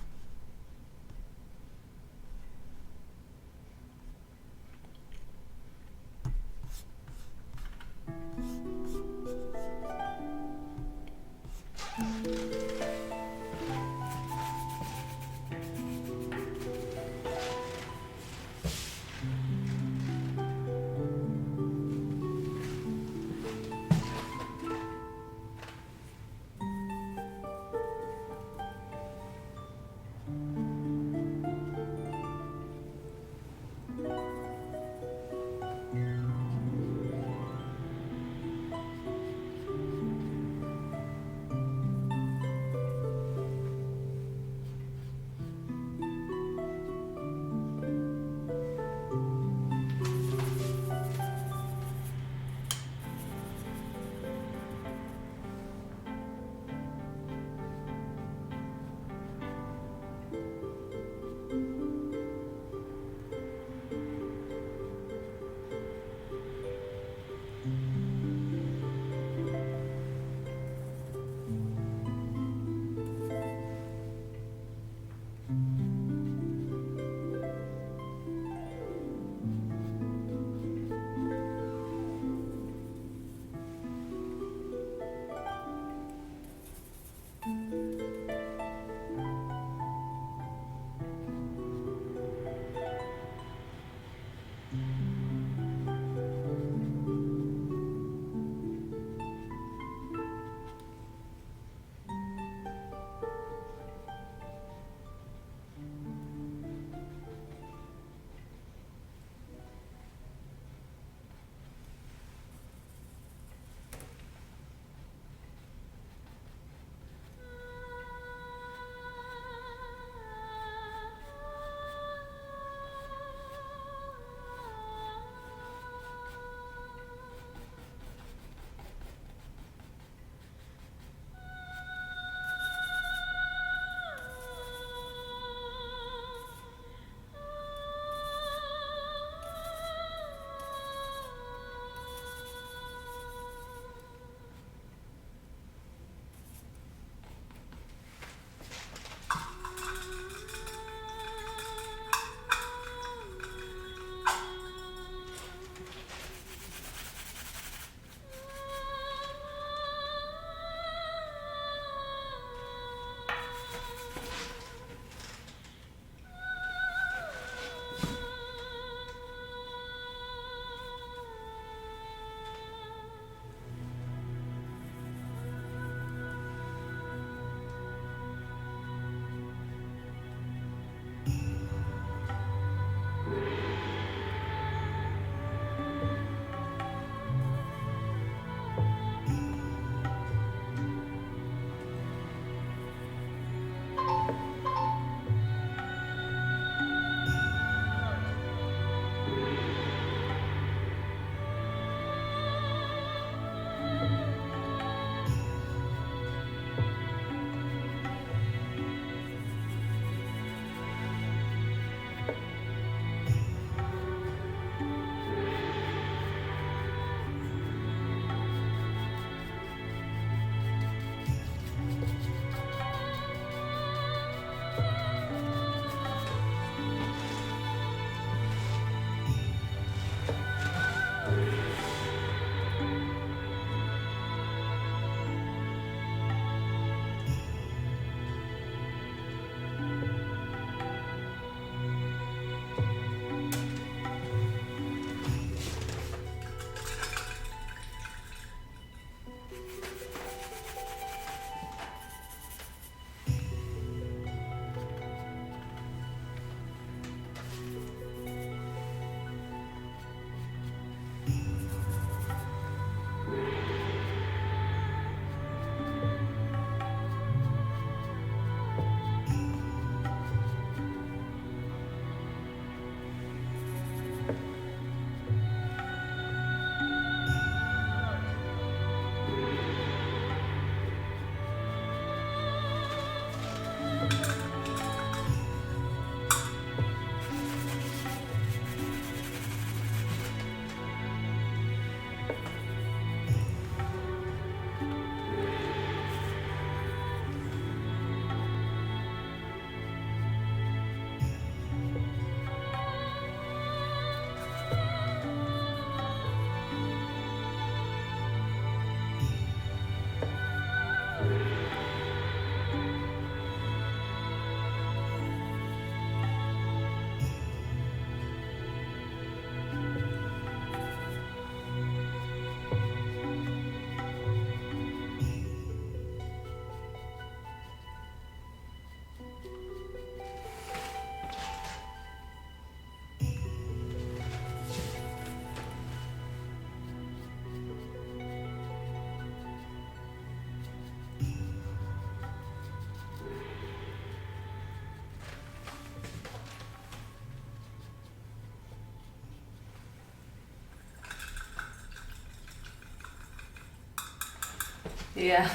Yeah.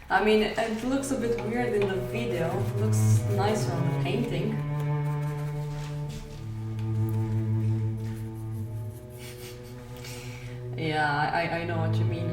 I mean, it looks a bit weird in the video. It looks nicer on the painting. Yeah, I know what you mean.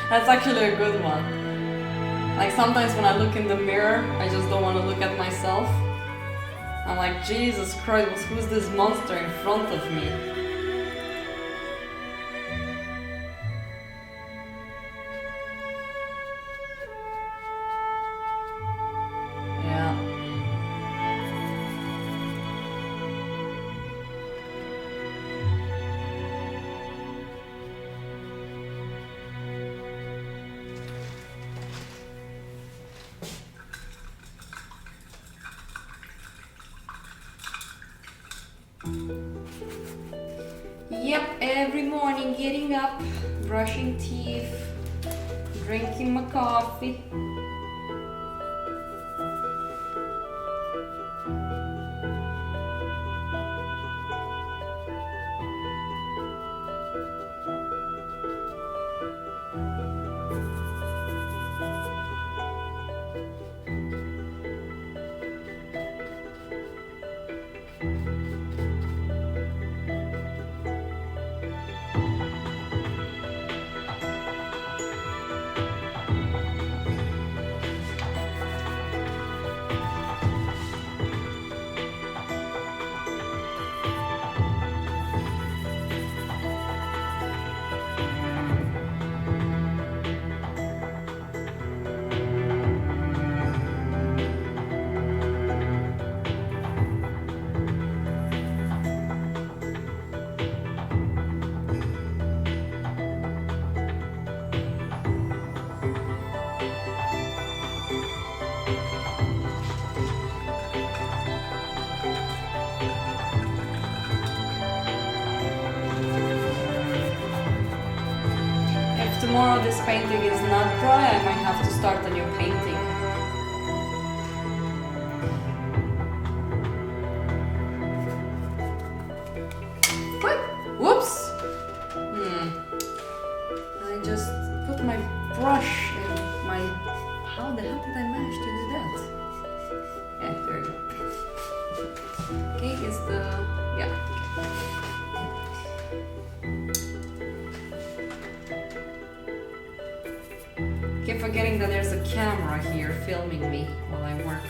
That's actually a good one. Like sometimes when I look in the mirror, I just don't want to look at myself. I'm like, Jesus Christ, who's this monster in front of me? Yeah. Yep, every morning getting up, brushing teeth, drinking my coffee. If tomorrow this painting is not dry, I might have to start a new painting. What? Whoops! I just put my brush in my... How the hell did I manage to do that? Yeah, there we go. Okay, is the... yeah. Keep forgetting that there's a camera here filming me while I work.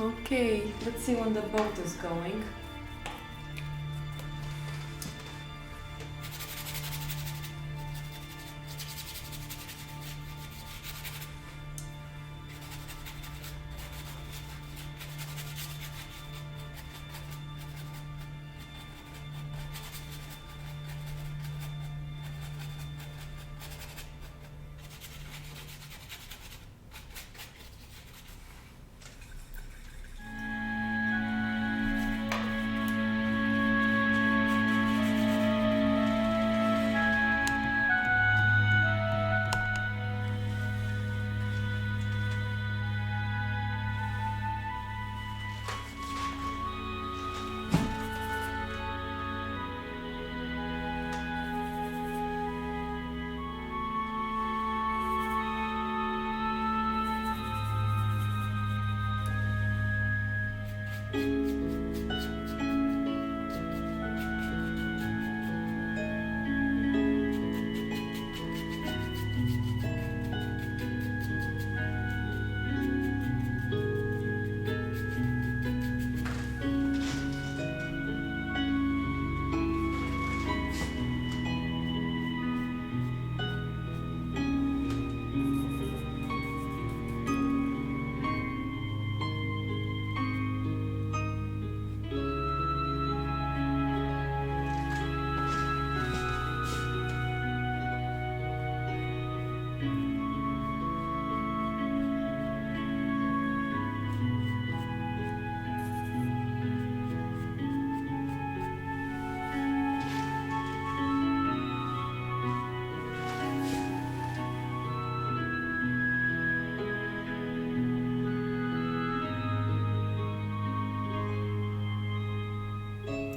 Okay, let's see when the boat is going.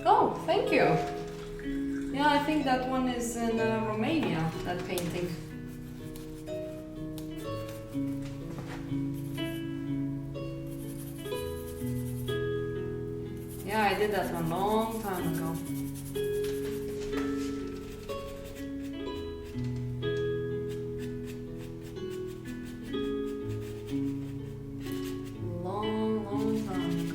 Oh, thank you. Yeah, I think that one is in Romania, that painting. Yeah, I did that one long time ago. Long time ago.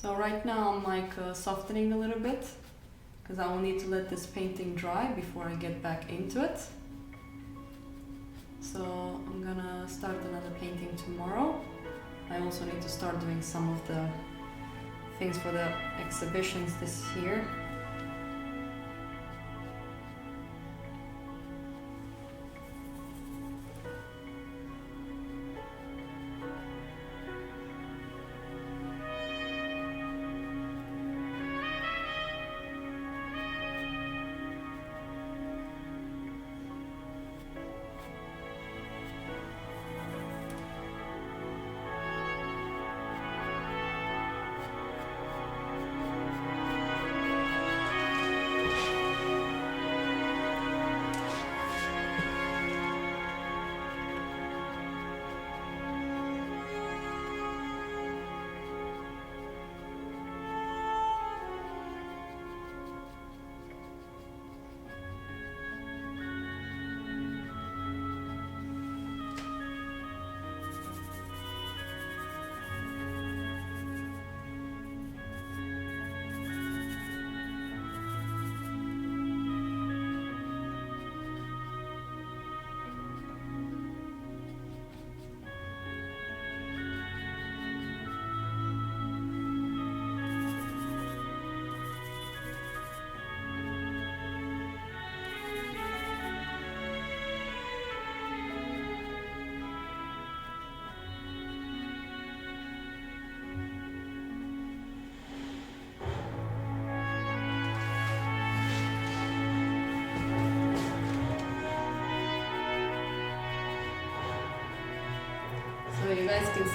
So right now I'm like softening a little bit because I will need to let this painting dry before I get back into it. So I'm gonna start another painting tomorrow. I also need to start doing some of the things for the exhibitions this year.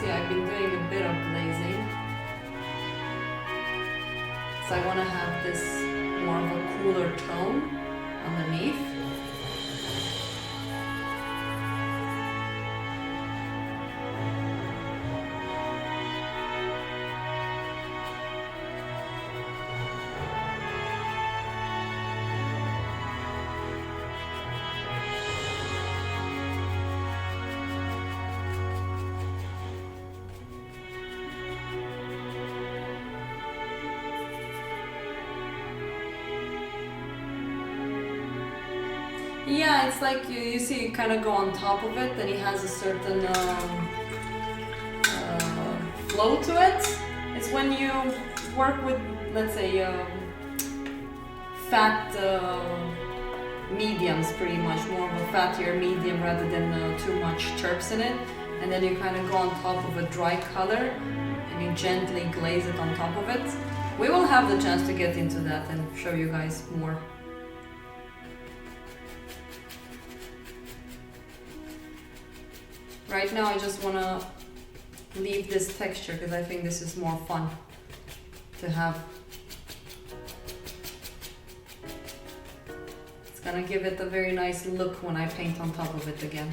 see, I've been doing a bit of glazing. So I want to have this more of a cooler tone underneath. Yeah, it's like you see it kind of go on top of it, and it has a certain flow to it. It's when you work with, let's say, fat mediums, pretty much more of a fattier medium rather than too much chirps in it, and then you kind of go on top of a dry color and you gently glaze it on top of it. We will have the chance to get into that and show you guys more. Right now I just want to leave this texture because I think this is more fun to have. It's gonna give it a very nice look when I paint on top of it again.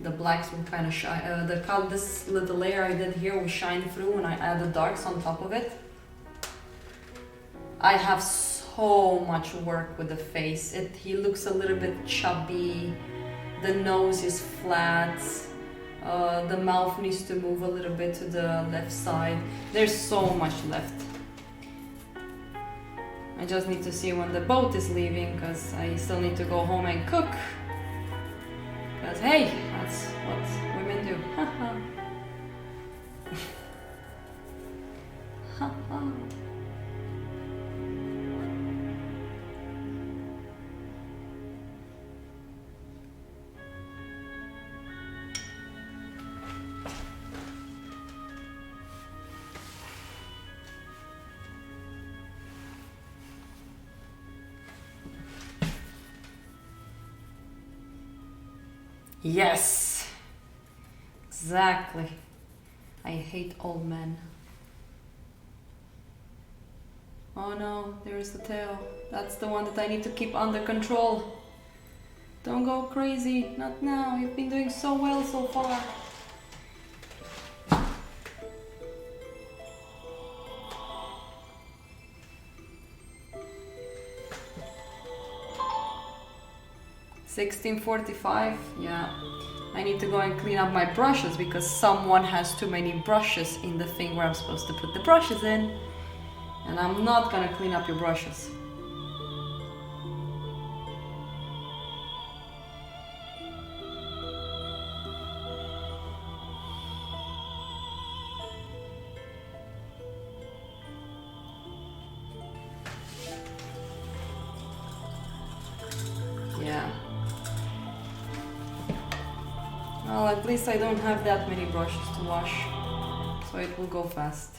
The blacks will kind of shine, this little layer I did here will shine through when I add the darks on top of it. I have so much work with the face. He looks a little bit chubby. The nose is flat, the mouth needs to move a little bit to the left side. There's so much left. I just need to see when the boat is leaving because I still need to go home and cook. Because hey, that's what women do. Yes, exactly. I hate old men. Oh no, there's the tail. That's the one that I need to keep under control. Don't go crazy, not now. You've been doing so well so far. $16.45, yeah. I need to go and clean up my brushes because someone has too many brushes in the thing where I'm supposed to put the brushes in. And I'm not gonna clean up your brushes. Yeah. Well, at least I don't have that many brushes to wash, so it will go fast.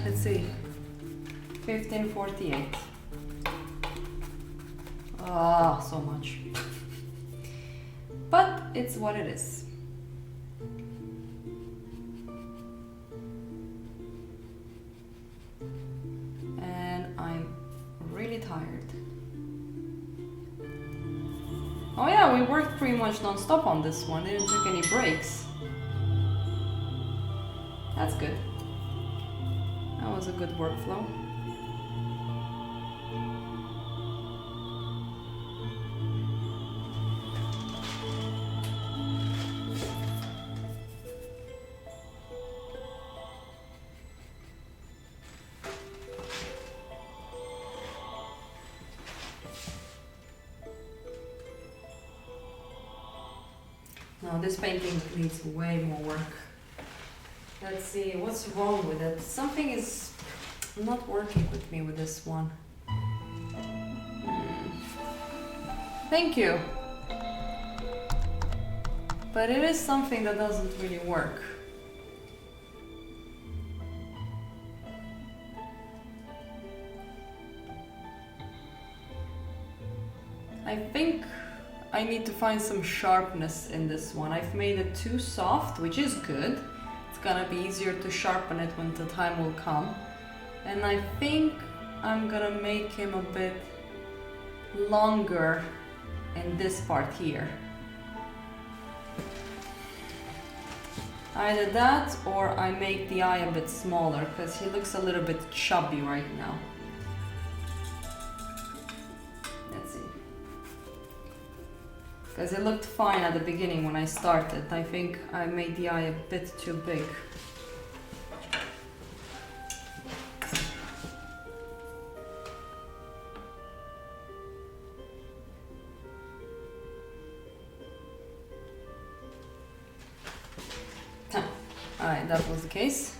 Let's see, 1548. Ah, so much. But it's what it is. And I'm really tired. Oh yeah, we worked pretty much non-stop on this one. Didn't take any breaks. That's good. That was a good workflow. No, this painting needs way more work. Let's see, what's wrong with it? Something is not working with me with this one. Thank you. But it is something that doesn't really work. I think I need to find some sharpness in this one. I've made it too soft, which is good. It's gonna be easier to sharpen it when the time will come. And I think I'm gonna make him a bit longer in this part here. Either that or I make the eye a bit smaller because he looks a little bit chubby right now. Let's see. Because it looked fine at the beginning when I started. I think I made the eye a bit too big. Alright, that was the case.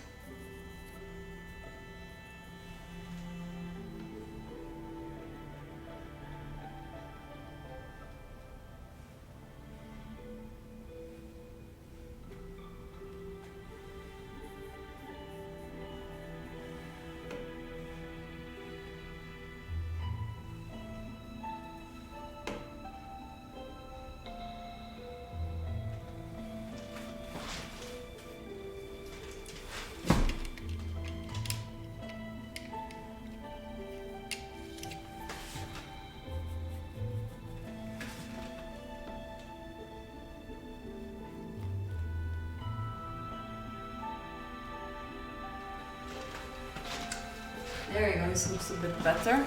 There you go, this looks a bit better.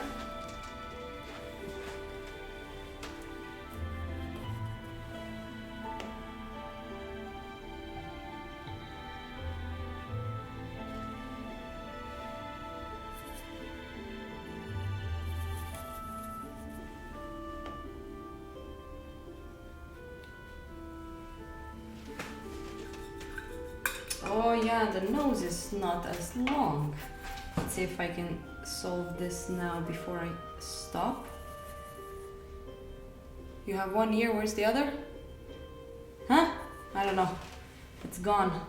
Oh yeah, the nose is not as long. Let's see if I can solve this now before I stop. You have one ear, where's the other? Huh? I don't know. It's gone.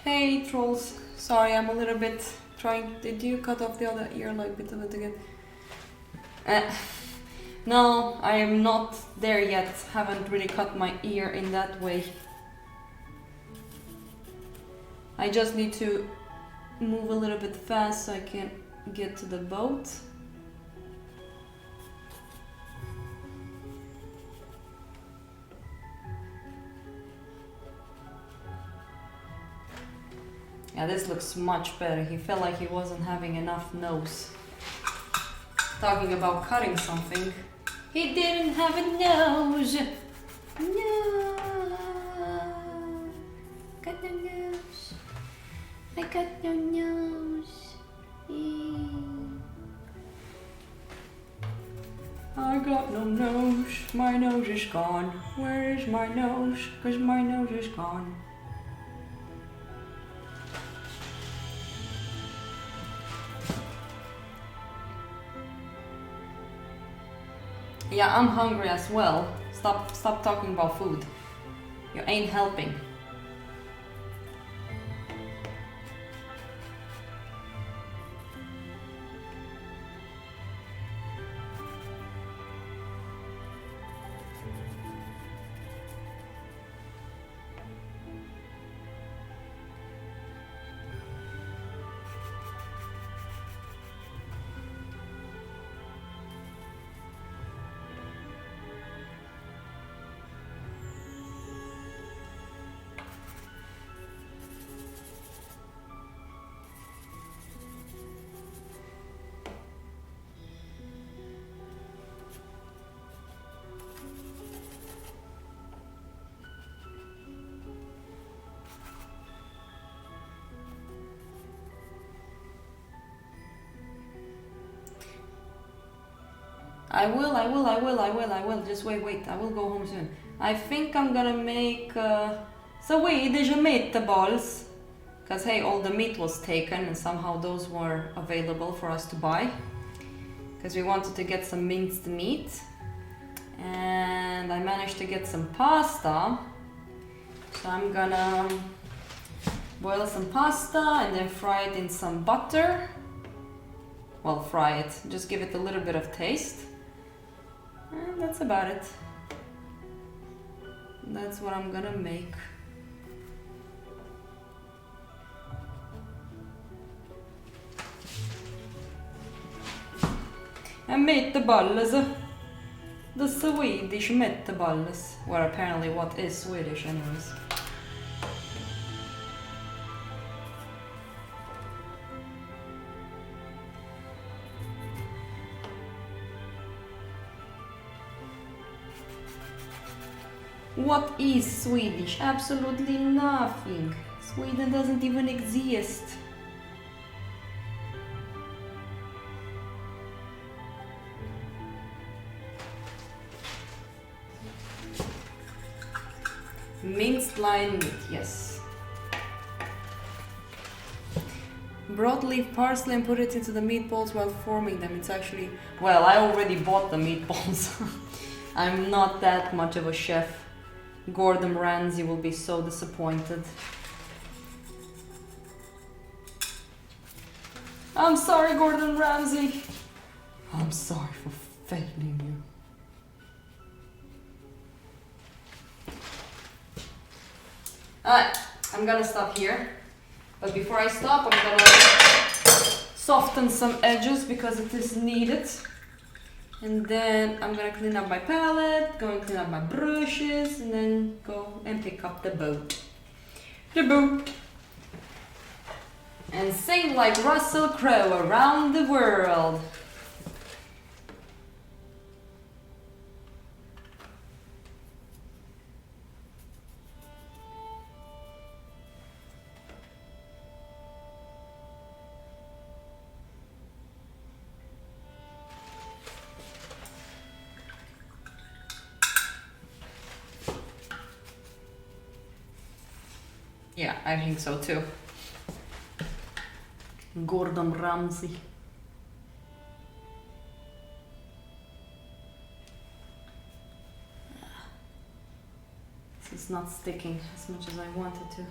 Hey trolls, sorry I'm a little bit trying. Did you cut off the other ear like bit of it again? No, I am not there yet. Haven't really cut my ear in that way. I just need to move a little bit fast so I can get to the boat. Yeah, this looks much better. He felt like he wasn't having enough nose. Talking about cutting something. He didn't have a nose. No. Got no nose. I got no nose. I got no nose. My nose is gone. Where is my nose? 'Cause my nose is gone. Yeah, I'm hungry as well. Stop talking about food. You ain't helping. I will. Just wait. I will go home soon. I think I'm gonna make Swedish meatballs. Because hey, all the meat was taken and somehow those were available for us to buy. Because we wanted to get some minced meat. And I managed to get some pasta. So I'm gonna boil some pasta and then fry it in some butter. Well, fry it, just give it a little bit of taste. And that's about it. That's what I'm gonna make. And meatballs. The Swedish meatballs. Well, apparently what is Swedish anyways. What is Swedish? Absolutely nothing. Sweden doesn't even exist. Minced lime meat, yes. Broadleaf parsley and put it into the meatballs while forming them. It's actually... Well, I already bought the meatballs. I'm not that much of a chef. Gordon Ramsay will be so disappointed. I'm sorry, Gordon Ramsay. I'm sorry for failing you. Alright, I'm gonna stop here. But before I stop, I'm gonna soften some edges because it is needed. And then I'm gonna clean up my palette, go and clean up my brushes, and then go and pick up the boat. The boat. And sing like Russell Crowe around the world. Yeah, I think so too. Gordon Ramsay. This is not sticking as much as I wanted to.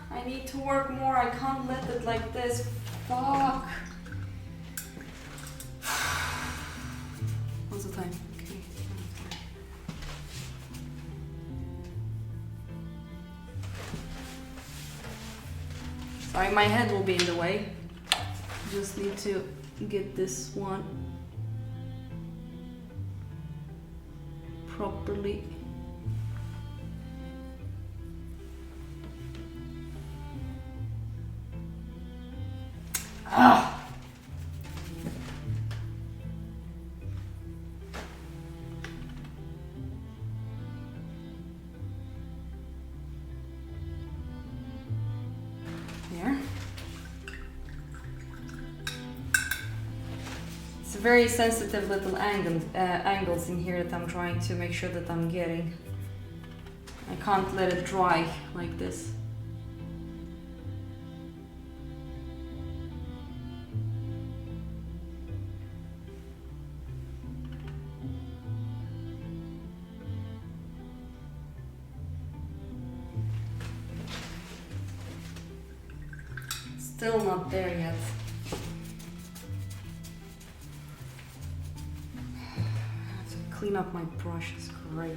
I need to work more. I can't let it like this. Fuck. time. Okay. Sorry, my head will be in the way. Just need to get this one properly. Ah! There. It's very sensitive little angles in here that I'm trying to make sure that I'm getting. I can't let it dry like this. Still not there yet. I have to clean up my brush, it's great.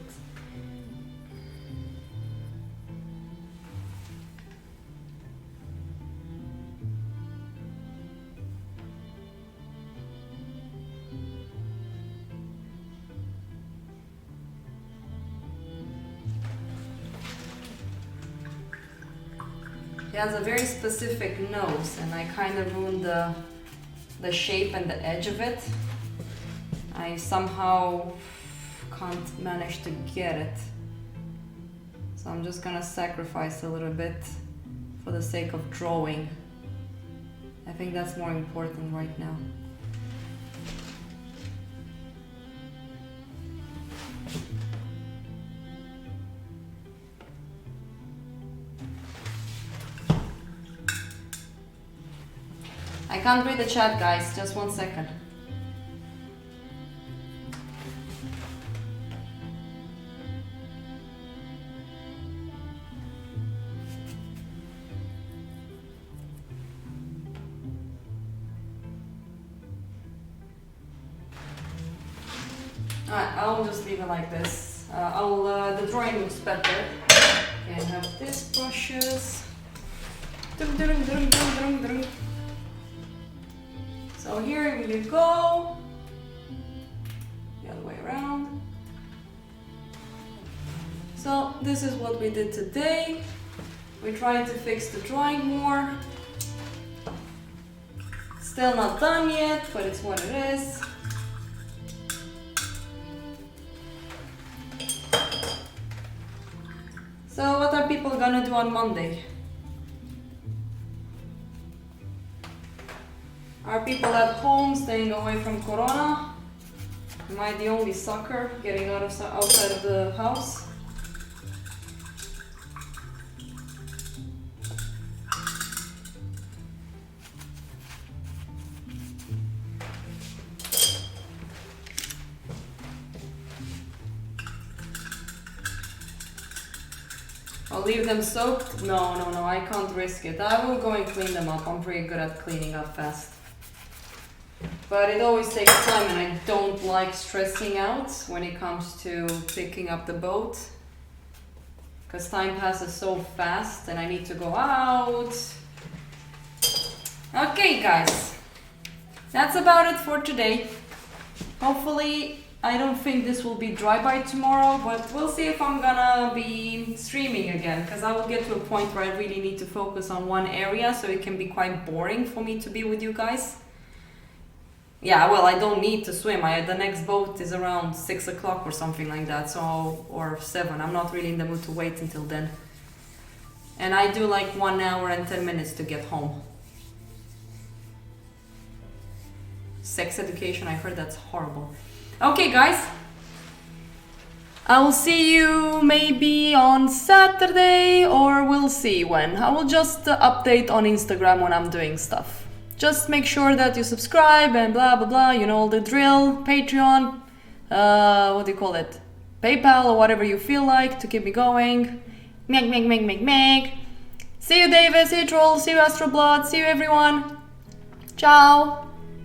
He has a very specific nose, and I kind of ruined the shape and the edge of it. I somehow can't manage to get it. So I'm just gonna sacrifice a little bit for the sake of drawing. I think that's more important right now. I can't read the chat, guys, just 1 second. Alright, I'll just leave it like this. The drawing looks better. Okay, I have these brushes. So here we go. The other way around. So this is what we did today. We tried to fix the drawing more. Still not done yet, but it's what it is. So what are people gonna do on Monday? Are people at home staying away from Corona? Am I the only sucker getting outside of the house? I'll leave them soaked? No, I can't risk it. I will go and clean them up. I'm pretty good at cleaning up fast. But it always takes time, and I don't like stressing out when it comes to picking up the boat. Because time passes so fast and I need to go out. Okay, guys. That's about it for today. Hopefully, I don't think this will be dry by tomorrow, but we'll see if I'm gonna be streaming again, because I will get to a point where I really need to focus on one area, so it can be quite boring for me to be with you guys. Yeah, well, I don't need to swim. The next boat is around 6 o'clock or something like that, so, or 7. I'm not really in the mood to wait until then. And I do like 1 hour and 10 minutes to get home. Sex education, I heard that's horrible. Okay, guys. I will see you maybe on Saturday, or we'll see when. I will just update on Instagram when I'm doing stuff. Just make sure that you subscribe and blah blah blah, you know all the drill. Patreon, what do you call it? PayPal or whatever you feel like to keep me going. Meg. See you David, see you Troll, see you Astroblood, see you everyone. Ciao.